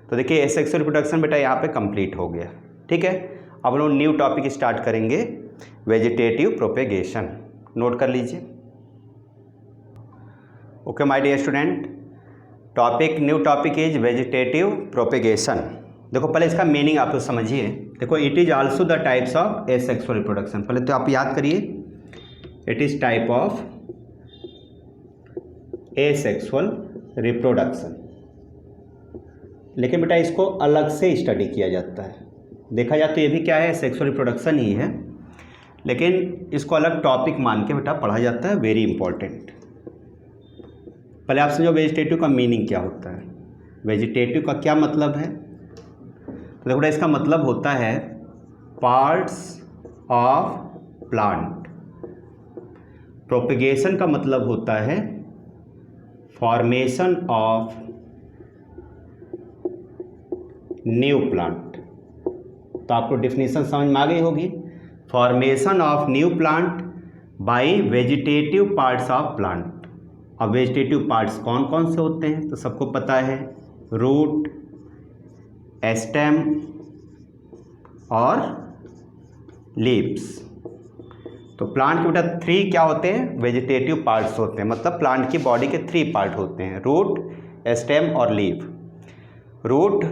तो देखिए एसेक्सुअल रिप्रोडक्शन बेटा यहाँ पे कंप्लीट हो गया, ठीक है। अब हम लोग न्यू टॉपिक स्टार्ट करेंगे, वेजिटेटिव प्रोपेगेशन। नोट कर लीजिए। Okay my dear student, new topic is vegetative propagation. देखो पहले इसका मीनिंग आप लोग समझिए। देखो it is also the types of asexual reproduction. पहले तो आप याद करिए, it is type of asexual reproduction. लेकिन बेटा इसको अलग से स्टडी किया जाता है। देखा जाए तो ये भी क्या है, सेक्सुअल रिप्रोडक्शन ही है, लेकिन इसको अलग टॉपिक मान के बेटा पढ़ा जाता है, वेरी इंपॉर्टेंट। पहले आप समझो वेजिटेटिव का मीनिंग क्या होता है। वेजिटेटिव का क्या मतलब है, तो देखो इसका मतलब होता है पार्ट्स ऑफ प्लांट। प्रोपेगेशन का मतलब होता है फॉर्मेशन ऑफ न्यू प्लांट। तो आपको डेफिनेशन समझ में आ गई होगी। Formation of new plant bye vegetative parts of plant. अब वेजिटेटिव पार्ट्स कौन कौन से होते हैं? तो सबको पता है, रूट, स्टेम और लीव्स। तो प्लांट के बेटा 3 क्या होते हैं? वेजिटेटिव पार्ट्स होते हैं। मतलब प्लांट की बॉडी के 3 पार्ट होते हैं, रूट, स्टेम और लीव। रूट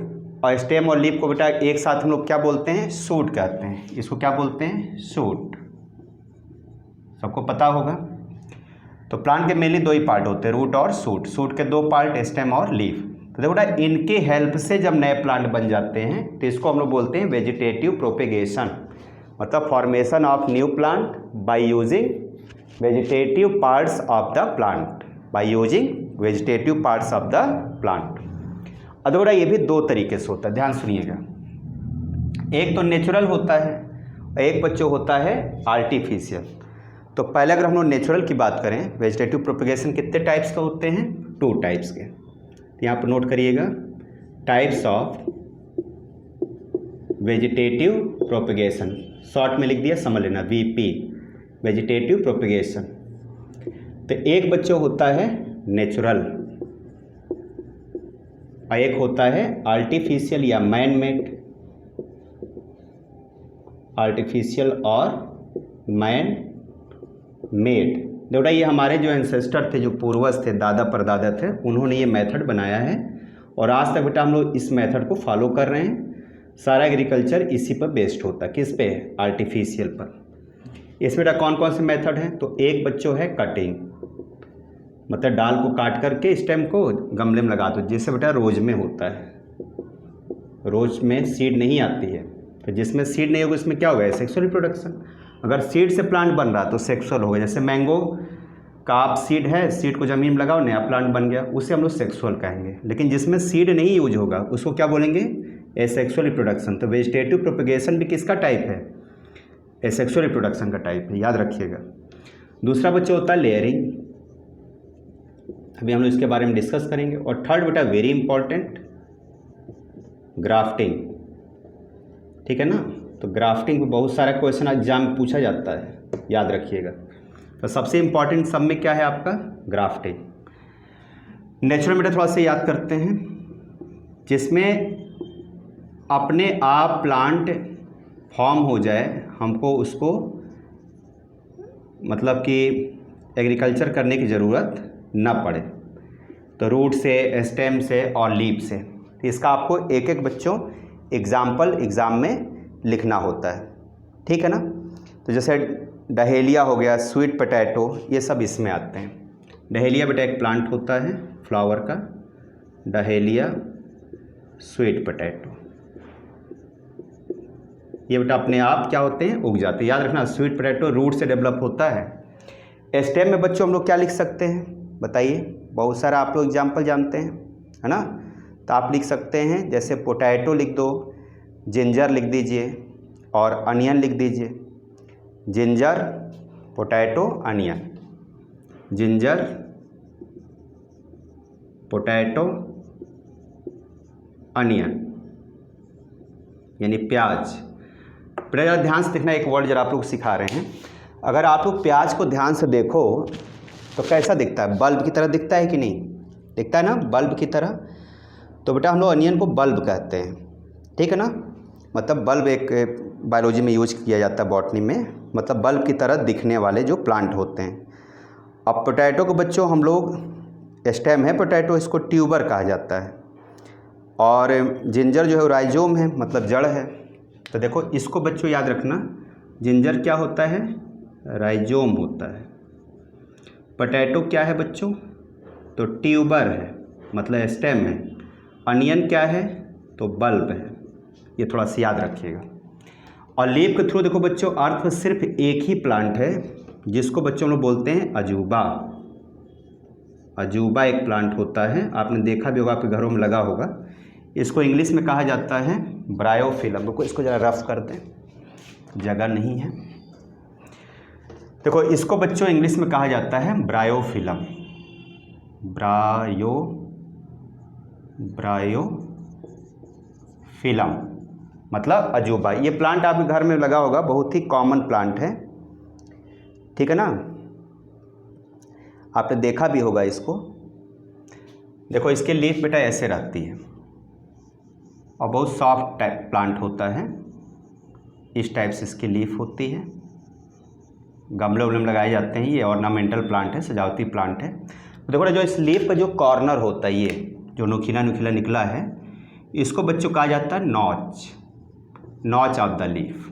और स्टेम और लीव को बेटा एक साथ हम लोग क्या बोलते हैं? शूट कहते हैं। इसको क्या बोलते हैं? शूट। सबको पता होगा। तो प्लांट के मेनली 2 ही पार्ट होते हैं, रूट और शूट। शूट के 2 पार्ट, स्टेम और लीव। तो देखो बेटा इनके हेल्प से जब नए प्लांट बन जाते हैं तो इसको हम लोग बोलते हैं वेजिटेटिव प्रोपेगेशन। मतलब formation of new plant by using vegetative parts of the plant. By using vegetative parts of the plant. अब देखो ये भी 2 तरीके से होता है, ध्यान सुनिएगा। एक तो नेचुरल होता है और एक बच्चों होता है आर्टिफिशियल। तो पहले अगर हम लोग नेचुरल की बात करें, वेजिटेटिव प्रोपेगेशन कितने टाइप्स के होते हैं? 2 टाइप्स के। तो यहाँ पर नोट करिएगा, types of vegetative propagation. Short में लिख दिया, समझ लेना, VP, वेजिटेटिव प्रोपेगेशन। तो एक बच्चों होता है नेचुरल और एक होता है आर्टिफिशियल या मैन मेड। आर्टिफिशियल और मैन मेड। देखो ये हमारे जो एंसेस्टर थे, जो पूर्वज थे, दादा परदादा थे, उन्होंने ये मेथड बनाया है और आज तक बेटा हम लोग इस मेथड को फॉलो कर रहे हैं। सारा एग्रीकल्चर इसी पर बेस्ड होता है। किस पे? आर्टिफिशियल पर। इसमें बेटा कौन कौन से मेथड हैं? तो एक बच्चों है कटिंग, मतलब डाल को काट करके स्टेम को गमले में लगा दो, जिससे बेटा रोज में होता है। रोज में सीड नहीं आती है, तो जिसमें सीड नहीं होगी उसमें क्या होगा? Sexual reproduction. अगर सीड से प्लांट बन रहा तो सेक्सुअल होगा। जैसे मैंगो का आप सीड है, सीड को ज़मीन में लगाओ, नया प्लांट बन गया, उसे हम लोग सेक्सुअल कहेंगे। लेकिन जिसमें सीड नहीं यूज होगा उसको क्या बोलेंगे? Asexual reproduction. तो वेजिटेटिव प्रोपेगेशन भी किसका टाइप है? एसेक्सुअल रिप्रोडक्शन का टाइप है, याद रखिएगा। दूसरा बच्चा होता है लेयरिंग, अभी हम लोग इसके बारे में डिस्कस करेंगे। और थर्ड बेटा वेरी इंपॉर्टेंट, ग्राफ्टिंग। ठीक है ना? तो ग्राफ्टिंग को बहुत सारा क्वेश्चन एग्जाम में पूछा जाता है, याद रखिएगा। तो सबसे इंपॉर्टेंट सब में क्या है आपका? ग्राफ्टिंग। नेचुरल बेटा थोड़ा सा याद करते हैं, जिसमें अपने आप प्लांट फॉर्म हो जाए, हमको उसको मतलब कि एग्रीकल्चर करने की ज़रूरत ना पड़े। तो रूट से, स्टेम से और लीफ से। तो इसका आपको एक एक बच्चों एग्जाम्पल एग्ज़ाम में लिखना होता है। ठीक है ना? तो जैसे डहेलिया हो गया, स्वीट पोटैटो, ये सब इसमें आते हैं। डहेलिया बेटा एक प्लांट होता है फ्लावर का, डहेलिया स्वीट पोटैटो। ये बेटा अपने आप क्या होते हैं? उग जाते हैं। याद रखना, स्वीट पोटैटो रूट से डेवलप होता है। स्टेम में बच्चों हम लोग क्या लिख सकते हैं? बताइए। बहुत सारा आप लोग एग्जाम्पल जानते हैं, है ना? तो आप लिख सकते हैं, जैसे पोटैटो लिख दो, जिंजर लिख दीजिए और अनियन लिख दीजिए। Ginger, potato, onion. Ginger, potato, onion, यानी प्याज। बेटा ध्यान से देखना, एक वर्ड जरा आप लोग सिखा रहे हैं। अगर आप लोग प्याज को ध्यान से देखो तो कैसा दिखता है? बल्ब की तरह दिखता है कि नहीं? दिखता है ना, बल्ब की तरह। तो बेटा हम लोग अनियन को बल्ब कहते हैं। ठीक है ना? मतलब बल्ब एक बायोलॉजी में यूज किया जाता है, बॉटनी में, मतलब बल्ब की तरह दिखने वाले जो प्लांट होते हैं। अब पोटैटो को बच्चों हम लोग, स्टेम है पोटैटो, इसको ट्यूबर कहा जाता है। और जिंजर जो है राइजोम है, मतलब जड़ है। तो देखो इसको बच्चों याद रखना, जिंजर क्या होता है? राइजोम होता है। पोटैटो क्या है बच्चों? तो ट्यूबर है, मतलब स्टेम है। अनियन क्या है? तो बल्ब है। ये थोड़ा सा याद रखिएगा। और लीफ के थ्रू देखो बच्चों, अर्थ सिर्फ एक ही प्लांट है जिसको बच्चों लोग बोलते हैं अजूबा। अजूबा एक प्लांट होता है, आपने देखा भी होगा, आपके घरों में लगा होगा। इसको इंग्लिश में कहा जाता है ब्रायोफिलम। रुको इसको ज़रा रफ कर दें, जगह नहीं है। देखो इसको बच्चों इंग्लिश में कहा जाता है ब्रायोफिलम, ब्रायोफिलम मतलब अजूबा। ये प्लांट आपके घर में लगा होगा, बहुत ही कॉमन प्लांट है, ठीक है ना, आपने देखा भी होगा इसको। देखो इसके लीफ बेटा ऐसे रहती है और बहुत सॉफ्ट टाइप प्लांट होता है, इस टाइप से इसकी लीफ होती है। गमले उमले में लगाए जाते हैं, ये ऑर्नामेंटल प्लांट है, सजावटी प्लांट है। तो देखो ना जो इस लीफ का जो कॉर्नर होता है, ये जो नुकीला नुकीला निकला है, इसको बच्चों कहा जाता है नॉच ऑफ द लीफ।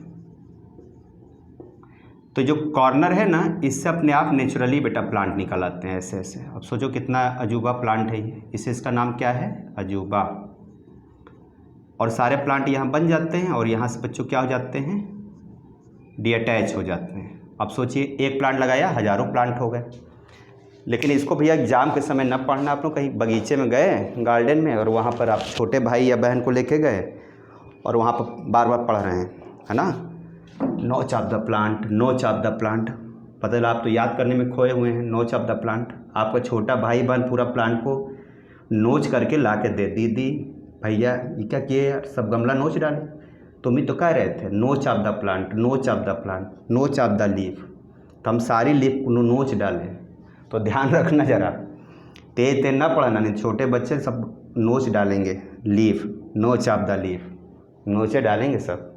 तो जो कॉर्नर है ना, इससे अपने आप नेचुरली बेटा प्लांट निकल आते हैं ऐसे ऐसे। अब सोचो कितना अजूबा प्लांट है ये, इसे इसका नाम क्या है अजूबा। और सारे प्लांट यहाँ बन जाते हैं और यहाँ से बच्चों क्या हो जाते हैं, डीअटैच हो जाते हैं। अब सोचिए एक प्लांट लगाया, हज़ारों प्लांट हो गए। लेकिन इसको भैया एग्जाम के समय न पढ़ना, आप लोग कहीं बगीचे में गए गार्डन में और वहाँ पर आप छोटे भाई या बहन को लेके गए और वहाँ पर बार बार पढ़ रहे हैं, है ना, नोच ऑफ द प्लांट, नोच ऑफ द प्लांट। पता चला आप तो याद करने में खोए हुए हैं, नोच ऑफ द प्लांट। आपका छोटा भाई बहन पूरा प्लांट को नोच करके ला के दे, दीदी भैया ये क्या किए यार, सब गमला नोच डाले। तुम ही तो कह रहे थे नोच ऑफ द प्लांट, नोच ऑफ द प्लांट, नोच ऑफ द लीफ। तो हम सारी लीफ को नोच डाले। तो ध्यान रखना ज़रा, तेज तेज ना पढ़ना, नहीं छोटे बच्चे सब नोच डालेंगे लीफ, नोच ऑफ द लीफ, नोचे डालेंगे सब,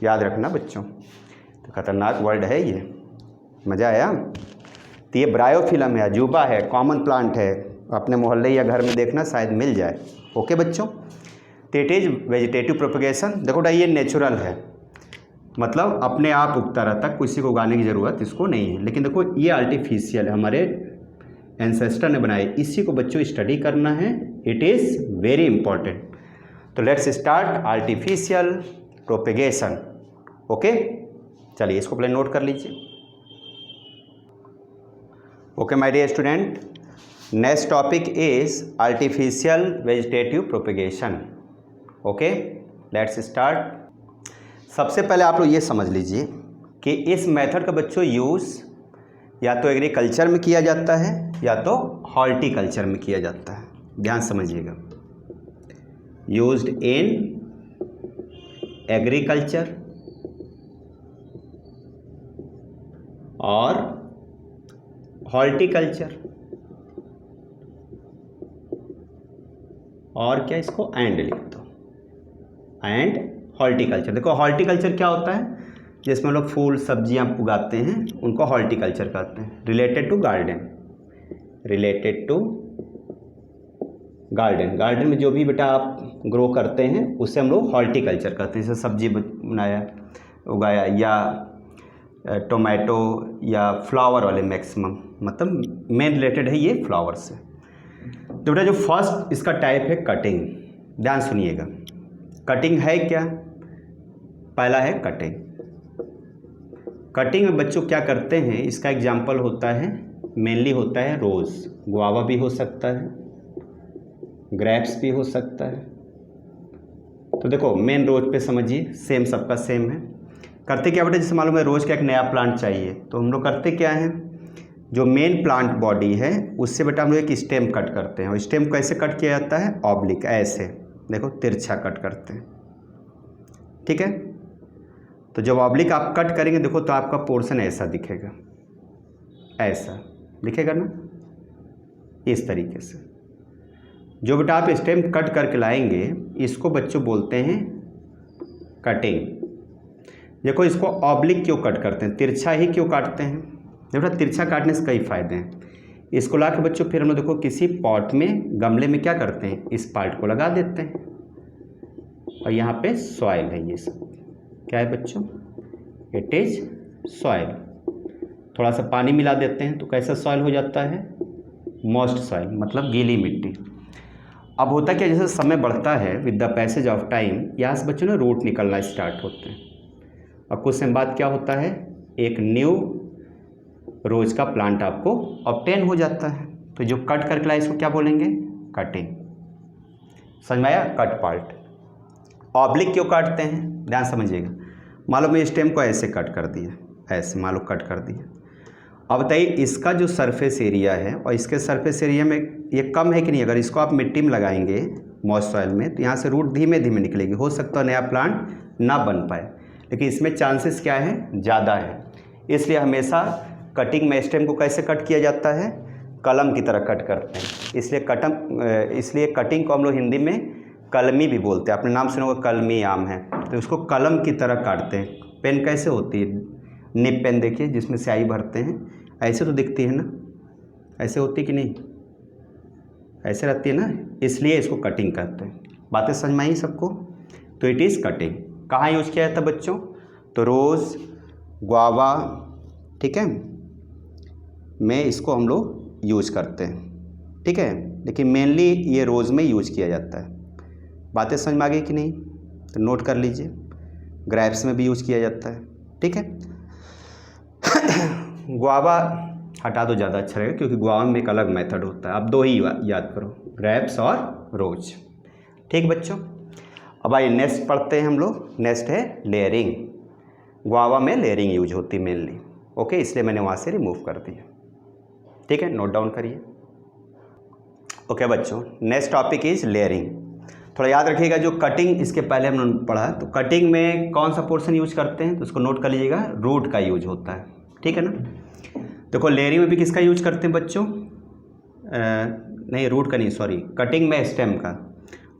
याद रखना बच्चों। तो खतरनाक वर्ड है ये, मज़ा आया। तो ये ब्रायोफिलम है, अजूबा है, कॉमन प्लांट है, अपने मोहल्ले या घर में देखना शायद मिल जाए। ओके बच्चों, तो इट इज़ वेजिटेटिव प्रोपगेशन। देखो ना ये नेचुरल है, मतलब अपने आप उगता रहता, किसी को उगाने की ज़रूरत इसको नहीं है। लेकिन देखो ये आर्टिफिशियल है, हमारे एंसेस्टर ने बनाए, इसी को बच्चों स्टडी करना है, इट इज़ वेरी इंपॉर्टेंट। तो let's start artificial propagation. Okay, चलिए इसको पहले नोट कर लीजिए। Okay my dear student, next topic is artificial vegetative propagation. Okay, let's start. सबसे पहले आप लोग ये समझ लीजिए कि इस मेथड का बच्चों यूज़ या तो एग्रीकल्चर में किया जाता है या तो हॉर्टिकल्चर में किया जाता है। ध्यान समझिएगा, यूज्ड इन एग्रीकल्चर और हॉर्टिकल्चर, और क्या इसको एंड लिख दो, एंड हॉर्टिकल्चर। देखो हॉर्टिकल्चर क्या होता है, जिसमें लोग फूल सब्जियां उगाते हैं उनको हॉर्टिकल्चर कहते हैं। Related to garden, related to garden, garden में जो भी बेटा आप ग्रो करते हैं उसे हम लोग हॉर्टिकल्चर कहते हैं। जैसे सब्जी बनाया उगाया, या टोमेटो या फ्लावर वाले मैक्सिमम, मतलब मेन रिलेटेड है ये फ्लावर से। तो बेटा जो फर्स्ट इसका टाइप है कटिंग, ध्यान सुनिएगा। कटिंग है क्या, पहला है कटिंग। कटिंग में बच्चों क्या करते हैं, इसका एग्जाम्पल होता है, मेनली होता है रोज़, गुआवा भी हो सकता है, ग्रेप्स भी हो सकता है। तो देखो मेन रोज पे समझिए, सेम सबका सेम है। करते क्या बेटा, जैसे मालूम है रोज़ का एक नया प्लांट चाहिए, तो हम लोग करते क्या हैं, जो मेन प्लांट बॉडी है उससे बेटा हम लोग एक स्टेम कट करते हैं। और स्टेम कैसे कट किया जाता है, ऑब्लिक, ऐसे देखो तिरछा कट करते हैं, ठीक है। तो जब ऑब्लिक आप कट करेंगे देखो तो आपका पोर्शन ऐसा दिखेगा, ऐसा दिखेगा ना, इस तरीके से। जो बेटा आप स्टेम कट करके लाएंगे इसको बच्चों बोलते हैं कटिंग। देखो इसको ऑब्लिक क्यों कट करते हैं, तिरछा ही क्यों काटते हैं, देखो तिरछा काटने से कई फ़ायदे हैं। इसको ला के बच्चों फिर हम लोग देखो किसी पॉट में, गमले में क्या करते हैं, इस पार्ट को लगा देते हैं और यहाँ पे सॉइल है, ये सब क्या है बच्चों, इट इज़ सॉइल। थोड़ा सा पानी मिला देते हैं तो कैसा सॉइल हो जाता है, मॉइस्ट सॉइल, मतलब गीली मिट्टी। अब होता क्या, जैसे समय बढ़ता है with the passage of time, यहाँ से बच्चों ने रूट निकलना स्टार्ट होते हैं और कुछ समय बाद क्या होता है, एक न्यू रोज का प्लांट आपको ऑब्टेन हो जाता है। तो जो कट करके लाए इसको क्या बोलेंगे, कटिंग। समझ में आया, कट पार्ट। ऑब्लिक क्यों काटते हैं, ध्यान समझिएगा। मान लो मैं स्टेम को ऐसे कट कर दिया, ऐसे मान लो कट कर दिया, अब बताइए इसका जो सरफेस एरिया है और इसके सरफेस एरिया में ये कम है कि नहीं। अगर इसको आप मिट्टी में लगाएंगे मॉइस्ट सॉइल में तो यहाँ से रूट धीमे धीमे निकलेगी, हो सकता है नया प्लांट ना बन पाए, लेकिन इसमें चांसेस क्या है, ज़्यादा है। इसलिए हमेशा कटिंग में स्टेम को कैसे कट किया जाता है, कलम की तरह कट करते हैं। इसलिए कटिंग को हम लोग हिंदी में कलमी भी बोलते हैं। आपने नाम सुना होगा कलमी आम है, तो उसको कलम की तरह काटते हैं। पेन कैसे होती है, निब पेन देखिए जिसमें स्याही भरते हैं, ऐसे तो दिखती है ना, ऐसे होती कि नहीं, ऐसे रहती है ना, इसलिए इसको कटिंग कहते हैं। बातें समझ में आई सबको। तो इट इज़ कटिंग। कहाँ यूज किया जाता है बच्चों, तो रोज़, गुआवा, ठीक है, में इसको हम लोग यूज करते हैं, ठीक है। लेकिन मेनली ये रोज़ में यूज किया जाता है। बातें समझ में आ गई कि नहीं, तो नोट कर लीजिए। ग्रेप्स में भी यूज किया जाता है, ठीक है। गुआवा हटा दो, ज़्यादा अच्छा रहेगा, क्योंकि गुआवा में एक अलग मेथड होता है। आप दो ही याद करो, ग्रेप्स और रोज, ठीक बच्चों। अब आइए नेक्स्ट पढ़ते हैं हम लोग। नेक्स्ट है लेयरिंग। गुआवा में लेयरिंग यूज होती है मेनली, ओके, इसलिए मैंने वहाँ से रिमूव कर दिया, ठीक है, नोट डाउन करिए। ओके बच्चों, नेक्स्ट टॉपिक इज लेयरिंग। थोड़ा याद रखिएगा, जो कटिंग इसके पहले हमने पढ़ा, तो कटिंग में कौन सा पोर्शन यूज करते हैं, तो उसको नोट कर लीजिएगा, रूट का यूज होता है, ठीक है ना। देखो लेयरिंग में भी किसका यूज करते हैं बच्चों, नहीं रूट का नहीं, सॉरी, कटिंग में स्टेम का।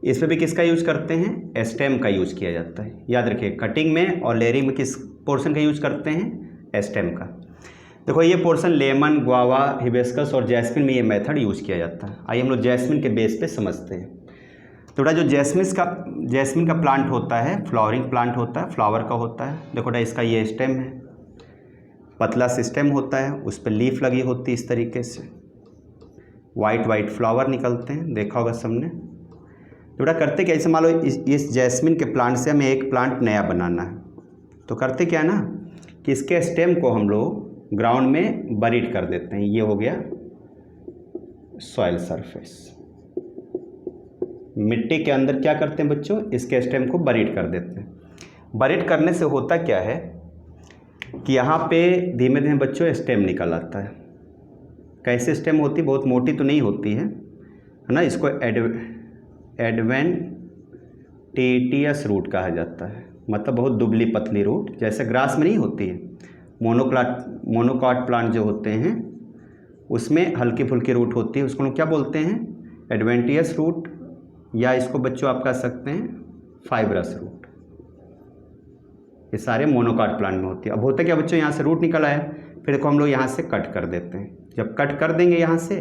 इसमें भी किसका यूज करते हैं, स्टेम का यूज किया जाता है। याद रखिए, कटिंग में और लेयरिंग में किस पोर्शन का यूज करते हैं, स्टेम का। देखो ये पोर्शन लेमन, गुआवा, हिबिस्कस और जैस्मिन में ये मेथड यूज किया जाता है। आइए हम लोग जैस्मिन के बेस पे समझते हैं। तो बेटा जो जैस्मिन का प्लांट होता है, फ्लावरिंग प्लांट होता है, फ्लावर का होता है। देखो बेटा इसका ये स्टेम है, पतला सिस्टम होता है, उस पर लीफ लगी होती है इस तरीके से, वाइट फ्लावर निकलते हैं, देखा होगा सबने। तो बेटा करते क्या, ऐसे मान लो इस जैस्मिन के प्लांट से हमें एक प्लांट नया बनाना है, तो करते क्या ना कि इसके स्टेम को हम लोग ग्राउंड में बरीड कर देते हैं। ये हो गया सॉइल सरफेस। मिट्टी के अंदर क्या करते हैं बच्चों, इसके स्टेम को बरीड कर देते हैं। बरीड करने से होता क्या है कि यहाँ पे धीमे धीमे बच्चों स्टेम निकल आता है। कैसे स्टेम होती है, बहुत मोटी तो नहीं होती है ना। इसको एडवेंटिशियस रूट कहा जाता है, मतलब बहुत दुबली पतली रूट, जैसे ग्रास में नहीं होती है। मोनोकॉट प्लांट जो होते हैं उसमें हल्की फुल्की रूट होती है, उसको लोग क्या बोलते हैं, एडवेंटिशियस रूट, या इसको बच्चों आप कह सकते हैं फाइब्रस रूट। ये सारे मोनोकॉट प्लांट में होती है। अब होता क्या बच्चों, यहाँ से रूट निकल आया, फिर देखो हम लोग यहाँ से कट कर देते हैं। जब कट कर देंगे यहाँ से,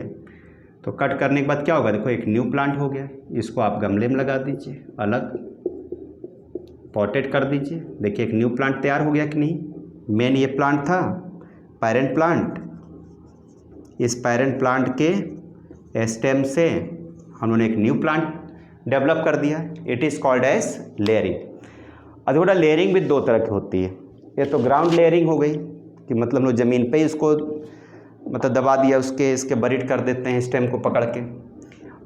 तो कट करने के बाद क्या होगा, देखो एक न्यू प्लांट हो गया। इसको आप गमले में लगा दीजिए, अलग पॉटेड कर दीजिए। देखिए एक न्यू प्लांट तैयार हो गया कि नहीं। मेन ये प्लांट था पेरेंट प्लांट, इस पेरेंट प्लांट के स्टेम से हम लोगों ने एक न्यू प्लांट डेवलप कर दिया। It is called as layering. अब थोड़ा लेयरिंग भी दो तरह की होती है। ये तो ग्राउंड लेयरिंग हो गई कि मतलब लोग ज़मीन पे ही इसको मतलब दबा दिया, इसके बरीड कर देते हैं स्टेम को पकड़ के।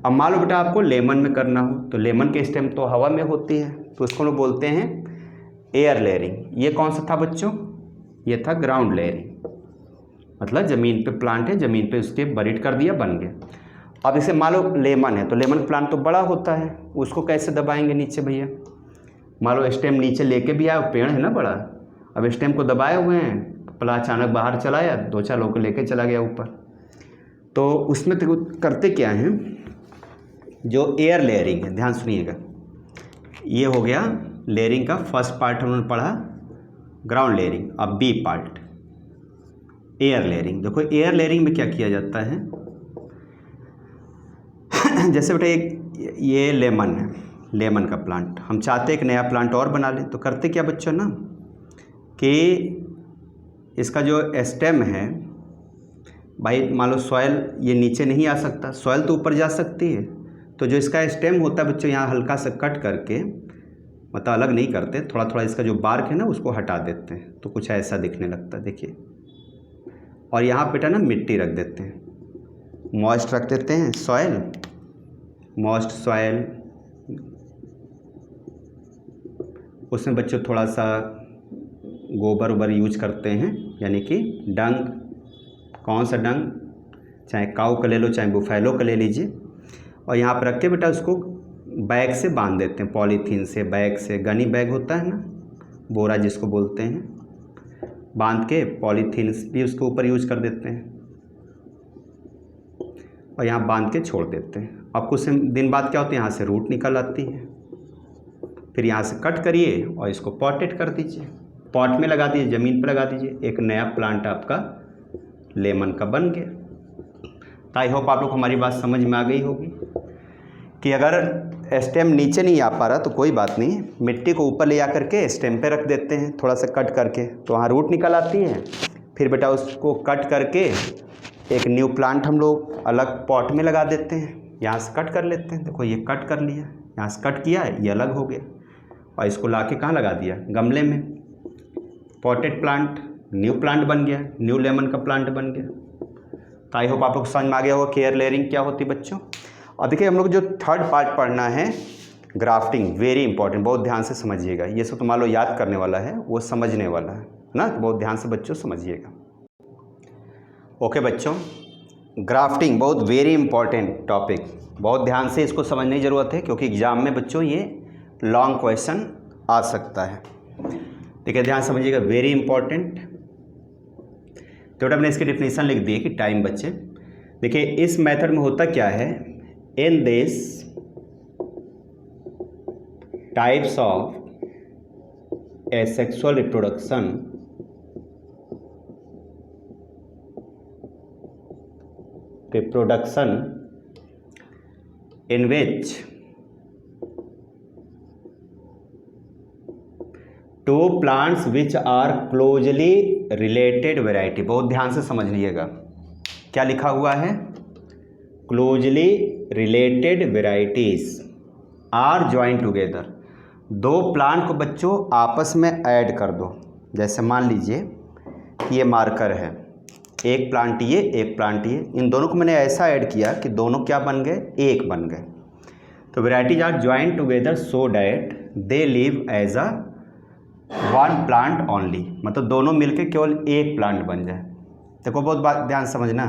अब मान लो बेटा आपको लेमन में करना हो, तो लेमन के स्टेम तो हवा में होती है, तो उसको लोग बोलते हैं एयर लेयरिंग। ये कौन सा था बच्चों, ये था ग्राउंड लेयरिंग, मतलब ज़मीन पे प्लांट है, ज़मीन पे उसके बरीड कर दिया, बन गया। अब इसे मान लो लेमन है, तो लेमन प्लांट तो बड़ा होता है, उसको कैसे दबाएंगे नीचे भैया। मान लो स्टेम नीचे लेके भी आया, पेड़ है ना बड़ा, अब स्टेम को दबाए हुए हैं, पला अचानक बाहर चलाया, 2-4 लोगों को लेके चला गया ऊपर। तो उसमें तो करते क्या हैं, जो एयर लेयरिंग है, ध्यान सुनिएगा, ये हो गया लेयरिंग का फर्स्ट पार्ट हमने पढ़ा, ग्राउंड लेयरिंग। अब बी पार्ट एयर लेयरिंग। देखो एयर लेयरिंग में क्या किया जाता है, जैसे बेटा एक ये लेमन है, लेमन का प्लांट, हम चाहते हैं एक नया प्लांट और बना लें, तो करते क्या बच्चों ना कि इसका जो स्टेम है भाई, मान लो सॉयल ये नीचे नहीं आ सकता, सॉयल तो ऊपर जा सकती है, तो जो इसका स्टेम होता है बच्चों, यहाँ हल्का सा कट करके, मतलब अलग नहीं करते, थोड़ा थोड़ा इसका जो बार्क है ना उसको हटा देते हैं, तो कुछ ऐसा दिखने लगता है, देखिए। और यहाँ बेटा ना मिट्टी रख देते हैं, मॉइस्ट रख देते हैं, सॉयल, मॉइस्ट सॉयल, उसमें बच्चों थोड़ा सा गोबर वोबर यूज करते हैं, यानी कि डंग, कौन सा डंग, चाहे काऊ का ले लो चाहे बुफैलो का ले लीजिए, और यहाँ पर रख के बेटा उसको बैग से बांध देते हैं, पॉलीथीन से, बैग से, गनी बैग होता है ना, बोरा जिसको बोलते हैं, बांध के पॉलीथीन भी उसके ऊपर यूज कर देते हैं और यहाँ बांध के छोड़ देते हैं। अब कुछ दिन बाद क्या होता है, यहाँ से रूट निकल आती है, फिर यहाँ से कट करिए और इसको पॉटेड कर दीजिए, पॉट में लगा दीजिए, ज़मीन पर लगा दीजिए, एक नया प्लांट आपका लेमन का बन गया। तो आई होप आप लोग हमारी बात समझ में आ गई होगी कि अगर स्टेम नीचे नहीं आ पा रहा तो कोई बात नहीं, मिट्टी को ऊपर ले जा करके स्टेम पे रख देते हैं थोड़ा सा कट करके, तो वहाँ रूट निकल आती है। फिर बेटा उसको कट करके एक न्यू प्लांट हम लोग अलग पॉट में लगा देते हैं, यहाँ से कट कर लेते हैं। देखो ये कट कर लिया, यहाँ से कट किया, ये अलग हो गया, और इसको ला के कहाँ लगा दिया, गमले में, पॉटेड प्लांट, न्यू प्लांट बन गया, न्यू लेमन का प्लांट बन गया। तो आई होप आप लोग समझ में आ गया होगा केयर लेयरिंग क्या होती है बच्चों। और देखिए हम लोग जो थर्ड पार्ट पढ़ना है ग्राफ्टिंग, वेरी इंपॉर्टेंट, बहुत ध्यान से समझिएगा, ये सब तुम्हारा याद करने वाला है, वो समझने वाला है ना, तो बहुत ध्यान से बच्चों समझिएगा। ओके बच्चों, ग्राफ्टिंग बहुत वेरी इंपॉर्टेंट टॉपिक, बहुत ध्यान से इसको समझने की ज़रूरत है क्योंकि एग्जाम में बच्चों ये लॉन्ग क्वेश्चन आ सकता है। देखिए ध्यान समझिएगा, वेरी इंपॉर्टेंट। तो बेटा मैंने इसकी डिफिनीशन लिख दी कि टाइम बच्चे। देखिए इस मेथड में होता क्या है, in this types of asexual reproduction in which two plants which are closely related variety, बहुत ध्यान से समझ लीजिएगा क्या लिखा हुआ है, closely related varieties are joined together। दो प्लांट को बच्चों आपस में ऐड कर दो, जैसे मान लीजिए कि ये मार्कर है, एक प्लांट ये, एक प्लांट ये, इन दोनों को मैंने ऐसा ऐड किया कि दोनों क्या बन गए, एक बन गए। तो varieties are joint together so that they live as a one plant only, मतलब दोनों मिलके केवल एक प्लांट बन जाए। देखो बहुत बात ध्यान समझना।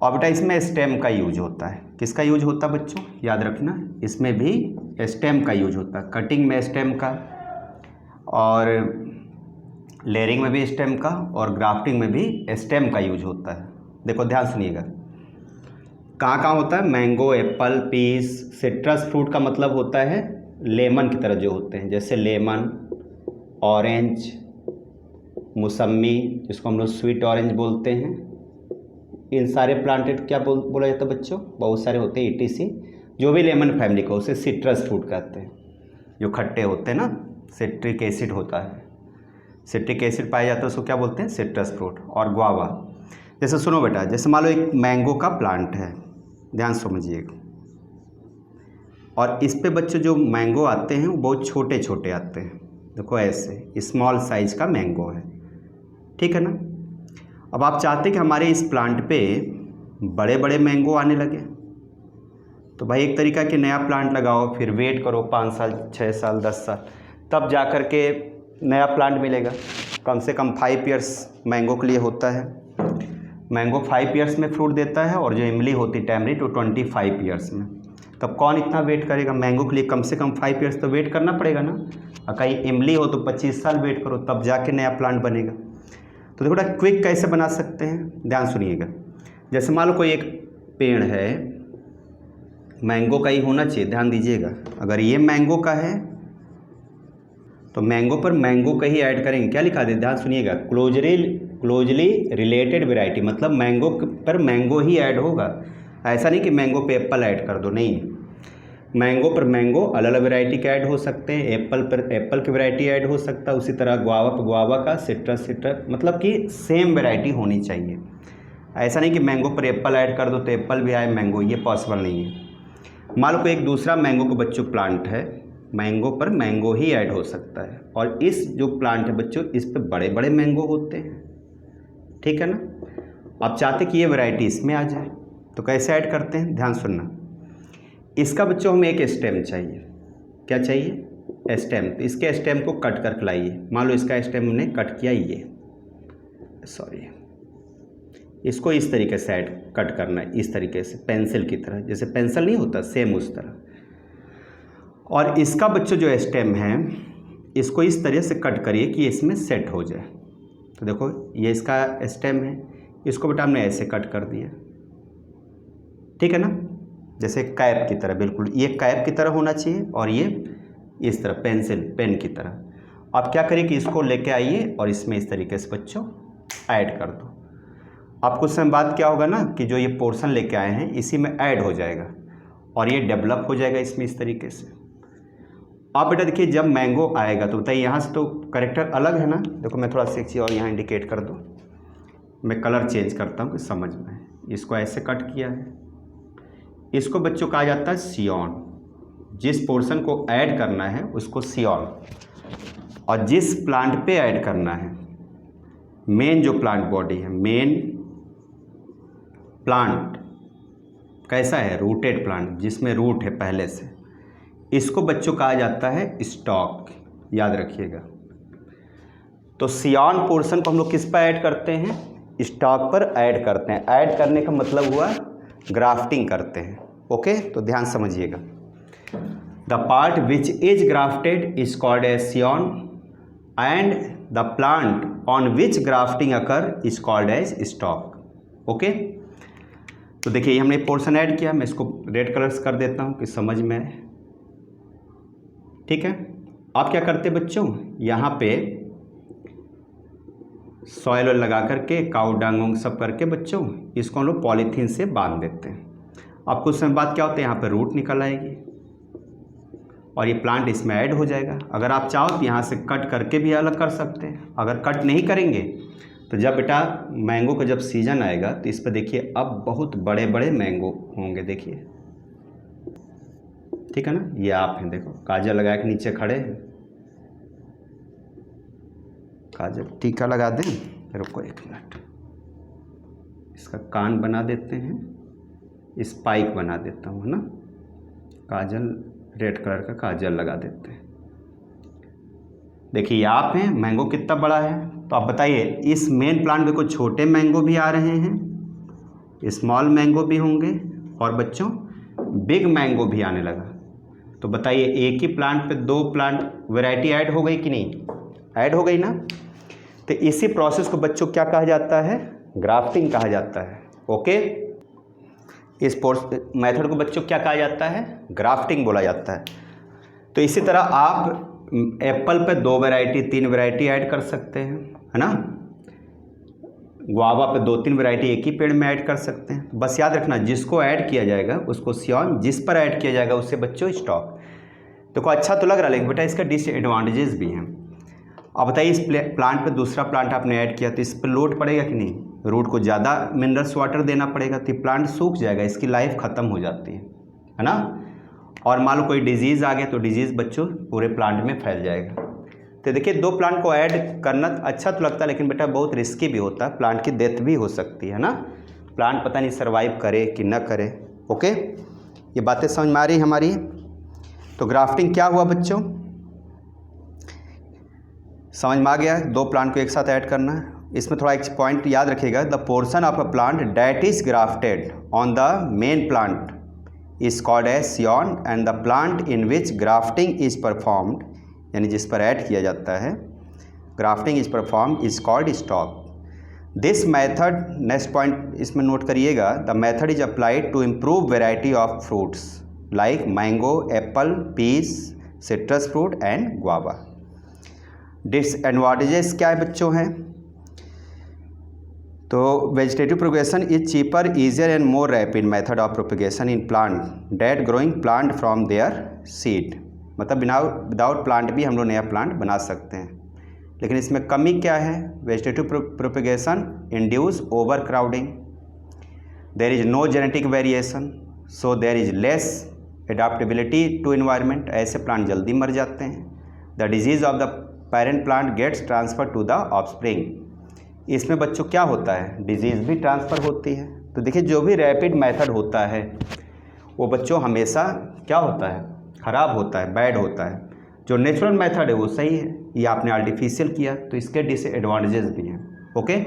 और बेटा इसमें स्टेम का यूज होता है, किसका यूज होता है बच्चों, याद रखना, इसमें भी स्टेम का यूज होता है, कटिंग में स्टेम का, और लेयरिंग में भी स्टेम का, और ग्राफ्टिंग में भी स्टेम का यूज होता है। देखो ध्यान सुनिएगा, कहाँ कहाँ होता है, mango, apple, piece, citrus fruit का मतलब होता है लेमन की तरह जो होते हैं, जैसे लेमन, ऑरेंज, मौसम्मी जिसको हम लोग स्वीट ऑरेंज बोलते हैं, इन सारे प्लांटेड क्या बोला जाता है बच्चों, बहुत सारे होते हैं, ETC, जो भी लेमन फैमिली को उसे सिट्रस फ्रूट कहते हैं, जो खट्टे होते हैं ना, सिट्रिक एसिड होता है, सिट्रिक एसिड पाया जाता है उसको क्या बोलते हैं, सिट्रस फ्रूट। और गुआवा, जैसे सुनो बेटा, जैसे मान लो एक मैंगो का प्लांट है, ध्यान समझिएगा, और इस पे बच्चों जो मैंगो आते हैं वो बहुत छोटे छोटे आते हैं, देखो ऐसे स्मॉल साइज का मैंगो है, ठीक है ना। अब आप चाहते हैं कि हमारे इस प्लांट पे बड़े बड़े मैंगो आने लगे, तो भाई एक तरीका कि नया प्लांट लगाओ, फिर वेट करो 5 साल 6 साल 10 साल, तब जा कर के नया प्लांट मिलेगा। कम से कम 5 ईयर्स मैंगो के लिए होता है, मैंगो 5 ईयर्स में फ्रूट देता है, और जो इमली होती है टैमरिंड, तो 25 ईयर्स में। तब कौन इतना वेट करेगा, मैंगो के लिए कम से कम 5 ईयर्स तो वेट करना पड़ेगा ना, और कहीं इमली हो तो 25 साल वेट करो, तब जाके नया प्लांट बनेगा। तो थोड़ा क्विक कैसे बना सकते हैं, ध्यान सुनिएगा। जैसे मान लो कोई एक पेड़ है, मैंगो का ही होना चाहिए, ध्यान दीजिएगा, अगर ये मैंगो का है तो मैंगो पर मैंगो का ही ऐड करेंगे, क्या लिखा दे, ध्यान सुनिएगा, क्लोजली रिलेटेड वेराइटी, मतलब मैंगो पर मैंगो ही ऐड होगा, ऐसा नहीं कि मैंगो पे एप्पल ऐड कर दो, नहीं, मैंगो पर मैंगो अलग अलग वैरायटी के ऐड हो सकते हैं, एप्पल पर एप्पल की वैरायटी ऐड हो सकता है, उसी तरह गुआवा पर गुआवा का, सिट्रस, मतलब कि सेम वैरायटी होनी चाहिए। ऐसा नहीं कि मैंगो पर एप्पल ऐड कर दो तो एप्पल भी आए मैंगो, ये पॉसिबल नहीं है। मान लो कोई एक दूसरा मैंगो को बच्चों प्लांट है, मैंगो पर मैंगो ही ऐड हो सकता है, और इस जो प्लांट है बच्चों इस पर बड़े बड़े मैंगो होते हैं, ठीक है ना। आप चाहते कि ये वैरायटी इसमें आ जाए, तो कैसे ऐड करते हैं, ध्यान सुनना। इसका बच्चों हमें एक स्टेम चाहिए, क्या चाहिए, स्टेम। तो इसके स्टेम को कट कर लाइए, मान लो इसका स्टेम हमने कट किया, ये सॉरी, इसको इस तरीके से कट करना है, इस तरीके से पेंसिल की तरह, जैसे पेंसिल नहीं होता सेम उस तरह। और इसका बच्चों जो स्टेम है इसको इस तरह से कट करिए कि इसमें सेट हो जाए। तो देखो ये इसका स्टेम है, इसको बेटा हमने ऐसे कट कर दिया, ठीक है ना, जैसे कैप की तरह, बिल्कुल ये कैप की तरह होना चाहिए और ये इस तरह पेंसिल पेन की तरह। आप क्या करिए कि इसको लेके आइए और इसमें इस तरीके से बच्चों ऐड कर दो। आप कुछ समय बाद क्या होगा ना कि जो ये पोर्शन लेके आए हैं इसी में ऐड हो जाएगा और ये डेवलप हो जाएगा इसमें इस तरीके से। आप बेटा देखिए जब मैंगो आएगा तो बताइए यहाँ से तो कैरेक्टर अलग है ना। देखो मैं थोड़ा सा एक चीज़ और यहाँ इंडिकेट कर दूँ, मैं कलर चेंज करता हूँ कि समझ में। इसको ऐसे कट किया है, इसको बच्चों कहा जाता है सियॉन। जिस पोर्शन को ऐड करना है उसको सियॉन, और जिस प्लांट पे ऐड करना है, मेन जो प्लांट बॉडी है, मेन प्लांट कैसा है, रूटेड प्लांट जिसमें रूट है पहले से, इसको बच्चों कहा जाता है स्टॉक, याद रखिएगा। तो सियॉन पोर्शन को हम लोग किस पर ऐड करते हैं, स्टॉक पर ऐड करते हैं। ऐड करने का मतलब हुआ ग्राफ्टिंग करते हैं। ओके, तो ध्यान समझिएगा। The part which is grafted is called as scion and the plant on which grafting occur is called as stock. Okay, तो देखिए ये हमने पोर्शन ऐड किया, मैं इसको रेड कलर से कर देता हूँ कि समझ में आए, ठीक है। आप क्या करते बच्चों, यहाँ पे सॉइल लगा करके काऊ डांग सब करके बच्चों इसको हम लोग पॉलीथीन से बांध देते हैं। अब कुछ समय बाद क्या होता है, यहाँ पे रूट निकल आएगी और ये प्लांट इसमें ऐड हो जाएगा। अगर आप चाहो तो यहाँ से कट करके भी अलग कर सकते हैं। अगर कट नहीं करेंगे तो जब बेटा मैंगो का जब सीज़न आएगा तो इस पर देखिए अब बहुत बड़े बड़े मैंगो होंगे, देखिए, ठीक है ना। ये आप हैं, देखो काजल लगा के नीचे खड़े हैं, काजल टीका लगा दें, रुको एक मिनट, इसका कान बना देते हैं, स्पाइक बना देता हूँ, है ना, काजल रेड कलर का काजल लगा देते हैं। देखिए आप हैं, मैंगो कितना बड़ा है। तो आप बताइए इस मेन प्लांट में कुछ छोटे मैंगो भी आ रहे हैं, स्मॉल मैंगो भी होंगे और बच्चों बिग मैंगो भी आने लगा। तो बताइए एक ही प्लांट पे दो प्लांट वैरायटी ऐड हो गई कि नहीं, ऐड हो गई ना। तो इसी प्रोसेस को बच्चों क्या कहा जाता है, ग्राफ्टिंग कहा जाता है। ओके, इस मेथड को बच्चों क्या कहा जाता है, ग्राफ्टिंग बोला जाता है। तो इसी तरह आप एप्पल पे 2 वैरायटी 3 वैरायटी ऐड कर सकते हैं, है ना। गुआवा पे 2-3 वैरायटी एक ही पेड़ में ऐड कर सकते हैं। बस याद रखना जिसको ऐड किया जाएगा उसको सियॉन, जिस पर ऐड किया जाएगा उससे बच्चों स्टॉक। देखो अच्छा तो लग रहा है लेकिन बेटा इसका डिसएडवांटेजेस भी हैं। अब बताइए इस प्लांट पे दूसरा प्लांट आपने ऐड किया तो इस पर लोड पड़ेगा कि नहीं, रूट को ज़्यादा मिनरल्स वाटर देना पड़ेगा, तो प्लांट सूख जाएगा, इसकी लाइफ ख़त्म हो जाती है ना। और मान लो कोई डिजीज़ आ गया तो डिजीज़ बच्चों पूरे प्लांट में फैल जाएगा। तो देखिए 2 प्लांट को ऐड करना अच्छा तो लगता है लेकिन बेटा बहुत रिस्की भी होता है, प्लांट की डेथ भी हो सकती है ना, प्लांट पता नहीं सर्वाइव करे कि न करे। ओके, ये बातें समझ में आ रही हमारी। तो ग्राफ्टिंग क्या हुआ बच्चों, समझ में आ गया, 2 प्लांट को एक साथ ऐड करना है। इसमें थोड़ा एक पॉइंट याद रखिएगा, the portion of a plant that is grafted on the main plant is called as scion and the plant in which grafting is performed, यानी जिस पर ऐड किया जाता है grafting is perform is called stock. This method, next point इसमें note करिएगा, the method is applied to improve variety of fruits like mango, apple, piece, citrus fruit and guava. Disadvantages क्या है बच्चों हैं, तो vegetative propagation is cheaper, easier and more rapid method of propagation in plant that growing plant from their seed. मतलब without plant भी हम लोग नया प्लांट बना सकते हैं, लेकिन इसमें कमी क्या है, vegetative propagation induce over crowding, there is no genetic variation, so there is less adaptability to environment, ऐसे प्लांट जल्दी मर जाते हैं। The disease of the parent plant gets transfer to the offspring, इसमें बच्चों क्या होता है, डिजीज़ भी ट्रांसफ़र होती है। तो देखिए जो भी रैपिड मेथड होता है वो बच्चों हमेशा क्या होता है, ख़राब होता है, बैड होता है। जो नेचुरल मेथड है वो सही है, ये आपने आर्टिफिशियल किया तो इसके डिसएडवांटेजेस भी हैं। ओके,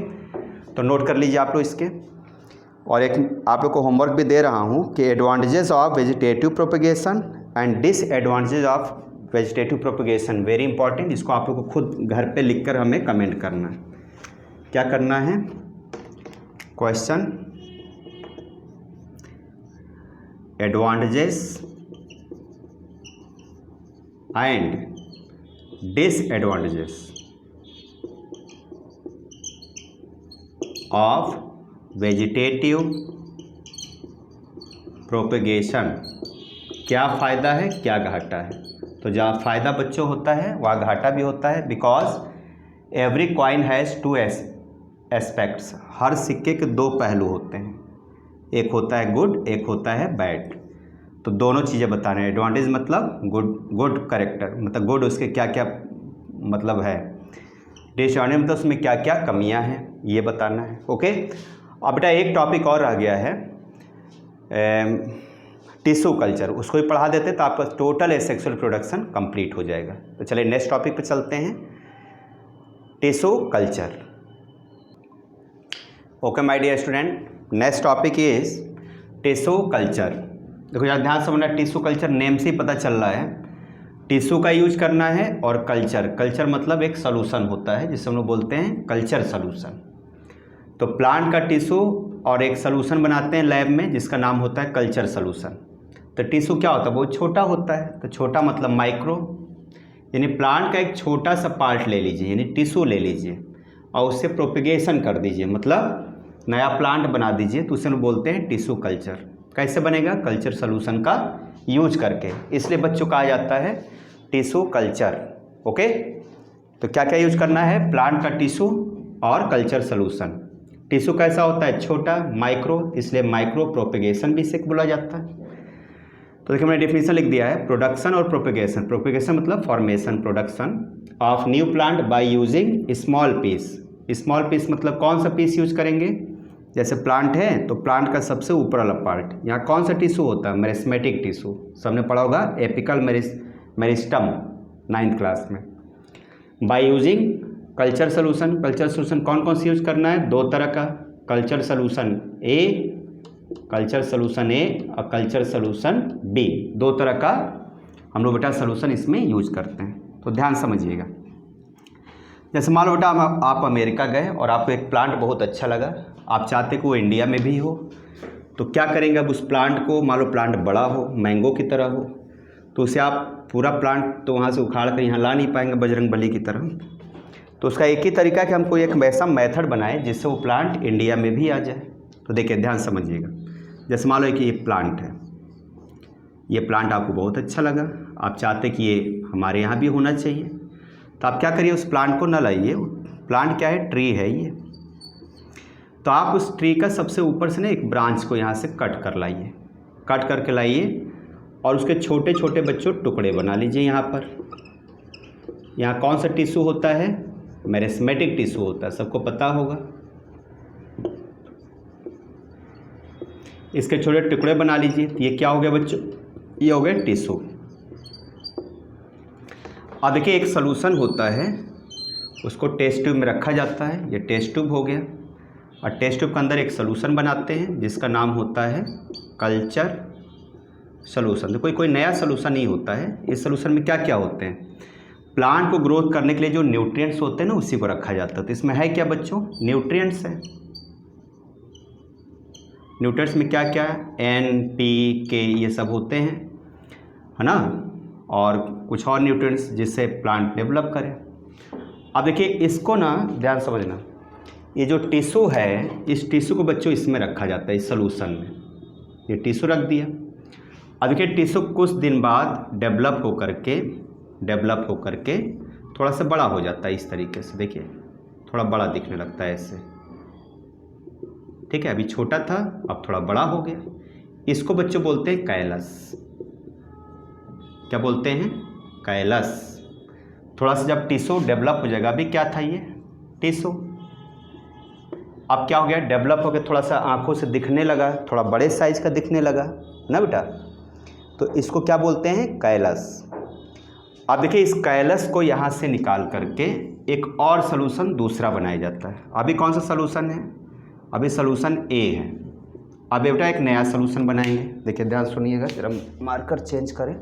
तो नोट कर लीजिए आप लोग इसके। और एक आप लोग को होमवर्क भी दे रहा हूँ कि advantages of vegetative propagation and disadvantages of vegetative propagation, very important. इसको आप लोग को खुद घर पे लिखकर हमें कमेंट करना है। क्या करना है? Question advantages and disadvantages of vegetative propagation, क्या फ़ायदा है क्या घाटा है। तो जहाँ फ़ायदा बच्चों होता है वहाँ घाटा भी होता है, because every coin has two aspects, हर सिक्के के दो पहलू होते हैं, एक होता है गुड, एक होता है बैड। तो दोनों चीज़ें बता रहे हैं। एडवांटेज मतलब गुड करेक्टर, मतलब गुड उसके क्या क्या मतलब है, डिसएडवांटेज मतलब उसमें क्या क्या कमियां हैं, ये बताना है। ओके, अब बेटा एक टॉपिक और आ गया है टिश्यू कल्चर, उसको भी पढ़ा देते तो आपका टोटल एसेक्सुअल प्रोडक्शन कंप्लीट हो जाएगा। तो चलिए नेक्स्ट टॉपिक पे चलते हैं, tissue culture. Okay my dear student, next topic is tissue culture. देखो यार ध्यान से समझना, टिश्यू कल्चर नेम से ही पता चल रहा है टिश्यू का यूज करना है, और कल्चर मतलब एक सॉल्यूशन होता है जिसे हम लोग बोलते हैं कल्चर सॉल्यूशन। तो प्लांट का टिश्यू और एक सॉल्यूशन बनाते हैं लैब में जिसका नाम होता है कल्चर सॉल्यूशन। तो टिश्यू क्या होता है? बहुत छोटा होता है। तो छोटा मतलब माइक्रो, यानी प्लांट का एक छोटा सा पार्ट ले लीजिए, यानी टिश्यू ले लीजिए और उससे प्रोपगेशन कर दीजिए, मतलब नया प्लांट बना दीजिए, तो उसे हम बोलते हैं टिश्यू कल्चर। कैसे बनेगा? कल्चर सॉल्यूशन का यूज करके, इसलिए बच्चों कहा जाता है टिश्यू कल्चर। ओके, तो क्या क्या यूज करना है? प्लांट का टिश्यू और कल्चर सॉल्यूशन। टिश्यू कैसा होता है? छोटा, माइक्रो, इसलिए माइक्रो प्रोपगेशन भी इसे बोला जाता है। तो देखिए मैंने डेफिनेशन लिख दिया है, प्रोडक्शन और प्रोपगेशन। प्रोपगेशन मतलब formation, production of new plant by using small piece. Small piece मतलब कौन सा पीस यूज करेंगे? जैसे प्लांट है तो प्लांट का सबसे ऊपर वाला पार्ट, यहाँ कौन सा टिश्यू होता है? मेरिस्मेटिक टिश्यू, सबने पढ़ा होगा एपिकल मेरिस्टम 9th क्लास में। By using culture solution, culture solution कौन कौन सी यूज करना है? दो तरह का, कल्चर सॉल्यूशन ए और कल्चर सॉल्यूशन बी, दो तरह का हम लोग बेटा सॉल्यूशन इसमें यूज करते हैं। तो ध्यान समझिएगा। जैसे मान लो बेटा आप अमेरिका गए और आपको एक प्लांट बहुत अच्छा लगा, आप चाहते कि वो इंडिया में भी हो, तो क्या करेंगे? अब उस प्लांट को, मान लो प्लांट बड़ा हो, मैंगो की तरह हो, तो उसे आप पूरा प्लांट तो वहाँ से उखाड़ कर यहाँ ला नहीं पाएंगे बजरंगबली की तरह। तो उसका एक ही तरीका है कि हमको एक वैसा मेथड बनाए जिससे वो प्लांट इंडिया में भी आ जाए। तो देखिए ध्यान समझिएगा, जैसे मान लो कि ये प्लांट है, ये प्लांट आपको बहुत अच्छा लगा, आप चाहते कि ये हमारे यहाँ भी होना चाहिए, तो आप क्या करिए? उस प्लांट को न लाइए, प्लांट क्या है? ट्री है ये। तो आप उस ट्री का सबसे ऊपर से ना एक ब्रांच को यहाँ से कट कर लाइए, कट करके लाइए और उसके छोटे छोटे बच्चों टुकड़े बना लीजिए। यहाँ पर, यहाँ कौन सा टिश्यू होता है? मेरिस्मेटिक टिश्यू होता है, सबको पता होगा। इसके छोटे टुकड़े बना लीजिए। तो ये क्या हो गया बच्चों? ये हो गया टिश्यू। अब देखिए एक सॉल्यूशन होता है, उसको टेस्ट ट्यूब में रखा जाता है, ये टेस्ट ट्यूब हो गया, और टेस्ट ट्यूब के अंदर एक सॉल्यूशन बनाते हैं जिसका नाम होता है कल्चर सॉल्यूशन। देखो कोई नया सॉल्यूशन नहीं होता है, इस सॉल्यूशन में क्या क्या होते हैं? प्लांट को ग्रोथ करने के लिए जो न्यूट्रिएंट्स होते हैं ना, उसी को रखा जाता है। तो इसमें है क्या बच्चों? न्यूट्रिएंट्स है। न्यूट्रिएंट्स में क्या क्या है? एन, पी, के, ये सब होते हैं, है ना, और कुछ और न्यूट्रिएंट्स जिससे प्लांट डेवलप करे। अब देखिए इसको ना ध्यान समझना, ये जो टिश्यू है, इस टिश्यू को बच्चों इसमें रखा जाता है, इस सॉल्यूशन में। ये टिश्यू रख दिया। अब देखिए टिश्यू कुछ दिन बाद डेवलप हो करके थोड़ा सा बड़ा हो जाता है, इस तरीके से देखिए थोड़ा बड़ा दिखने लगता है ऐसे, ठीक है। अभी छोटा था, अब थोड़ा बड़ा हो गया। इसको बच्चों बोलते हैं कैलस। क्या बोलते हैं? कैलस। थोड़ा सा जब टिश्यू डेवलप हो जाएगा, अभी क्या था ये? टिश्यू। अब क्या हो गया? डेवलप हो गया, थोड़ा सा आंखों से दिखने लगा, थोड़ा बड़े साइज का दिखने लगा ना बेटा, तो इसको क्या बोलते हैं? कैलस। अब देखिए इस कैलस को यहाँ से निकाल करके एक और सॉल्यूशन दूसरा बनाया जाता है। अभी कौन सा सॉल्यूशन है? अभी सोल्यूशन ए है। अब बेटा एक नया सोल्यूशन बनाएंगे। देखिए ध्यान सुनिएगा, जरा मार्कर चेंज करें।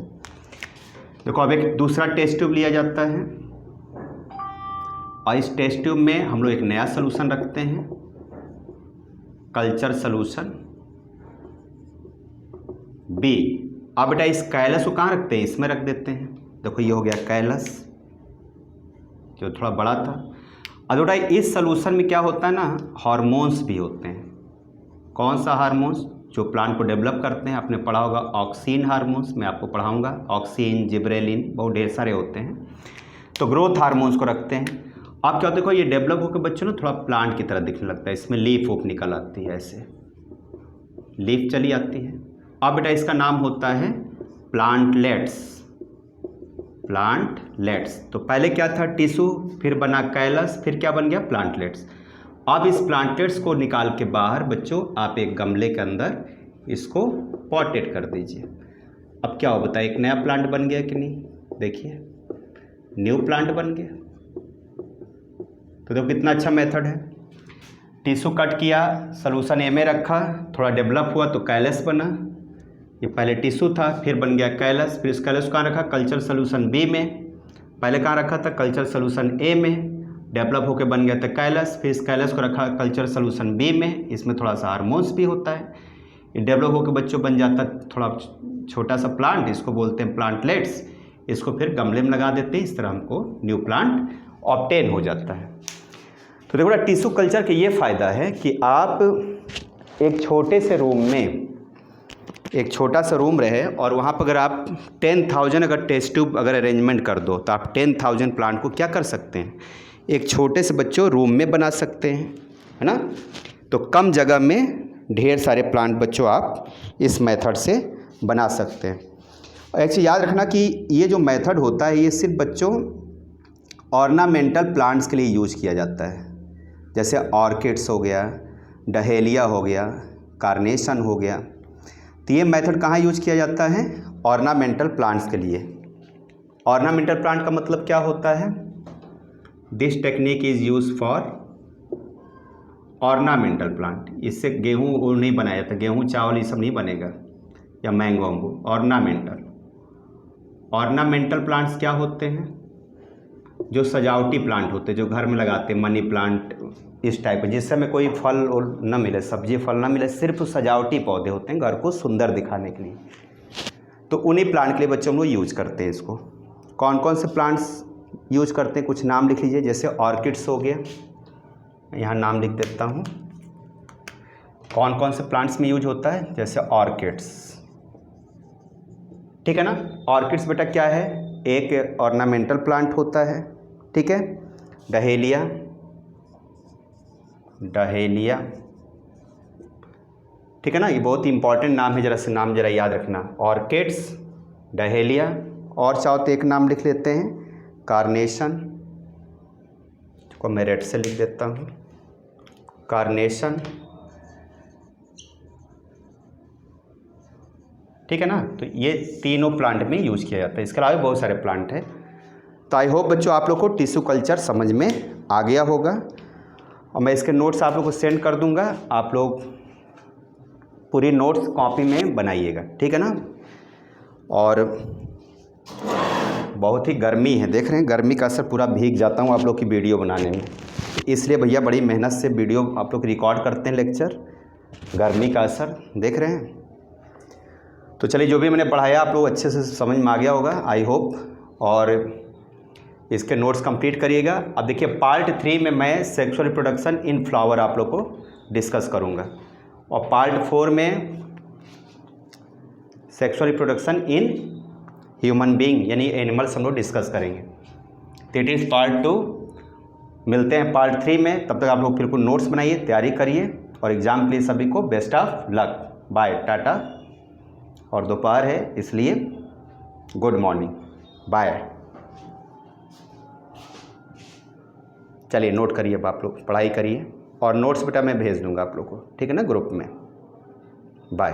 देखो अब एक दूसरा टेस्ट ट्यूब लिया जाता है और इस टेस्ट ट्यूब में हम लोग एक नया सोल्यूशन रखते हैं, कल्चर सोल्यूशन बी। अब बेटा इस कैलस को कहाँ रखते हैं, इसमें रख देते हैं। देखो ये हो गया कैलस जो थोड़ा बड़ा था। अब बेटा इस सोल्यूशन में क्या होता है ना, हार्मोन्स भी होते हैं। कौन सा हार्मोन्स, जो प्लांट को डेवलप करते हैं, आपने पढ़ा होगा ऑक्सीन हार्मोन्स, मैं आपको पढ़ाऊंगा। ऑक्सीन, जिब्रेलिन, बहुत ढेर सारे होते हैं। तो ग्रोथ हार्मोन्स को रखते हैं। अब क्या देखो ये डेवलप होकर बच्चों ना थोड़ा प्लांट की तरह दिखने लगता है। इसमें लीफ वूफ निकल आती है, ऐसे लीफ चली आती है। अब बेटा इसका नाम होता है प्लांटलेट्स। प्लांटलेट्स। तो पहले क्या था, टिश्यू, फिर बना कैलस, फिर क्या बन गया, प्लांटलेट्स। अब इस प्लांटलेट्स को निकाल के बाहर बच्चों आप एक गमले के अंदर इसको पॉटेड कर दीजिए। अब क्या हो बताइए, एक नया प्लांट बन गया कि नहीं, देखिए न्यू प्लांट बन गया। तो देखो कितना अच्छा मेथड है। टिश्यू कट किया, सोल्यूशन ए में रखा, थोड़ा डेवलप हुआ तो कैलस बना। ये पहले टिश्यू था, फिर बन गया कैलस, फिर इस कैलस को कहाँ रखा, कल्चर सोल्यूशन बी में। पहले कहाँ रखा था, कल्चर सोल्यूशन ए में, डेवलप होकर बन गया था कैलस, फिर इस कैलस को रखा कल्चर सोल्यूशन बी में। इसमें थोड़ा सा हार्मोन्स भी होता है। ये डेवलप होकर बच्चों बन जाता थोड़ा छोटा सा प्लांट, इसको बोलते हैं प्लांटलेट्स। इसको फिर गमले में लगा देते हैं, इस तरह हमको न्यू प्लांट ऑब्टेन हो जाता है। तो देखो टिश्यू कल्चर का ये फ़ायदा है कि आप एक छोटे से रूम में, एक छोटा सा रूम रहे और वहाँ पर अगर आप 10,000 अगर टेस्ट ट्यूब अगर अरेंजमेंट कर दो तो आप 10,000 प्लांट को क्या कर सकते हैं, एक छोटे से बच्चों रूम में बना सकते हैं, है ना। तो कम जगह में ढेर सारे प्लांट बच्चों आप इस मेथड से बना सकते हैं। एक चीज़ याद रखना कि ये जो मेथड होता है ये सिर्फ बच्चों ऑर्नामेंटल प्लांट्स के लिए यूज़ किया जाता है। जैसे ऑर्किड्स हो गया, डहेलिया हो गया, कार्नेशन हो गया। तो ये मेथड कहाँ यूज किया जाता है, ऑर्नामेंटल प्लांट्स के लिए। ऑर्नामेंटल प्लांट का मतलब क्या होता है, this technique is use for ornamental plant. इससे गेहूँ नहीं बनाया जाता, गेहूँ चावल ये सब नहीं बनेगा, या मैंगो वैंगो। ऑर्नामेंटल प्लांट्स क्या होते हैं, जो सजावटी प्लांट होते हैं, जो घर में लगाते हैं, मनी प्लांट इस टाइप के, जिससे हमें कोई फल न मिले, सब्जी फल ना मिले, सिर्फ सजावटी पौधे होते हैं घर को सुंदर दिखाने के लिए। तो उन्हीं प्लांट के लिए बच्चों हम लोग यूज करते हैं इसको। कौन कौन से प्लांट्स यूज करते हैं, कुछ नाम लिख लीजिए। जैसे ऑर्किड्स हो गया, यहाँ नाम लिख देता हूँ। कौन कौन से प्लांट्स में यूज होता है, जैसे ऑर्किड्स, ठीक है ना। ऑर्किड्स बेटा क्या है, एक ऑर्नामेंटल प्लांट होता है, ठीक है। डहेलिया, ठीक है ना, ये बहुत ही इंपॉर्टेंट नाम है, जरा से नाम जरा याद रखना। ऑर्किड्स, डहेलिया, और चाहो तो एक नाम लिख लेते हैं, कार्नेशन, को मैं रेड से लिख देता हूँ, कार्नेशन, ठीक है ना। तो ये तीनों प्लांट में यूज़ किया जाता है। इसके अलावा बहुत सारे प्लांट हैं। तो आई होप बच्चों आप लोग को टिश्यू कल्चर समझ में आ गया होगा, और मैं इसके नोट्स आप लोग को सेंड कर दूंगा। आप लोग पूरी नोट्स कॉपी में बनाइएगा, ठीक है ना। और बहुत ही गर्मी है, देख रहे हैं गर्मी का असर, पूरा भीग जाता हूँ आप लोग की वीडियो बनाने में। इसलिए भैया बड़ी मेहनत से वीडियो आप लोग रिकॉर्ड करते हैं, लेक्चर, गर्मी का असर देख रहे हैं। तो चलिए, जो भी मैंने पढ़ाया आप लोग अच्छे से समझ में आ गया होगा आई होप, और इसके नोट्स कंप्लीट करिएगा। अब देखिए पार्ट 3 में मैं सेक्सुअल रिप्रोडक्शन इन फ्लावर आप लोग को डिस्कस करूँगा, और पार्ट 4 में sexual reproduction in human being यानी एनिमल्स हम लोग डिस्कस करेंगे। तो इट इज़ पार्ट 2। मिलते हैं पार्ट 3 में, तब तक आप लोग बिल्कुल नोट्स बनाइए, तैयारी करिए, और एग्ज़ाम के लिए सभी को best of luck. Bye, tata. और दोपहर है इसलिए गुड मॉर्निंग, बाय। चलिए नोट करिए, अब आप लोग पढ़ाई करिए, और नोट्स बेटा मैं भेज दूंगा आप लोग को, ठीक है ना, ग्रुप में। बाय।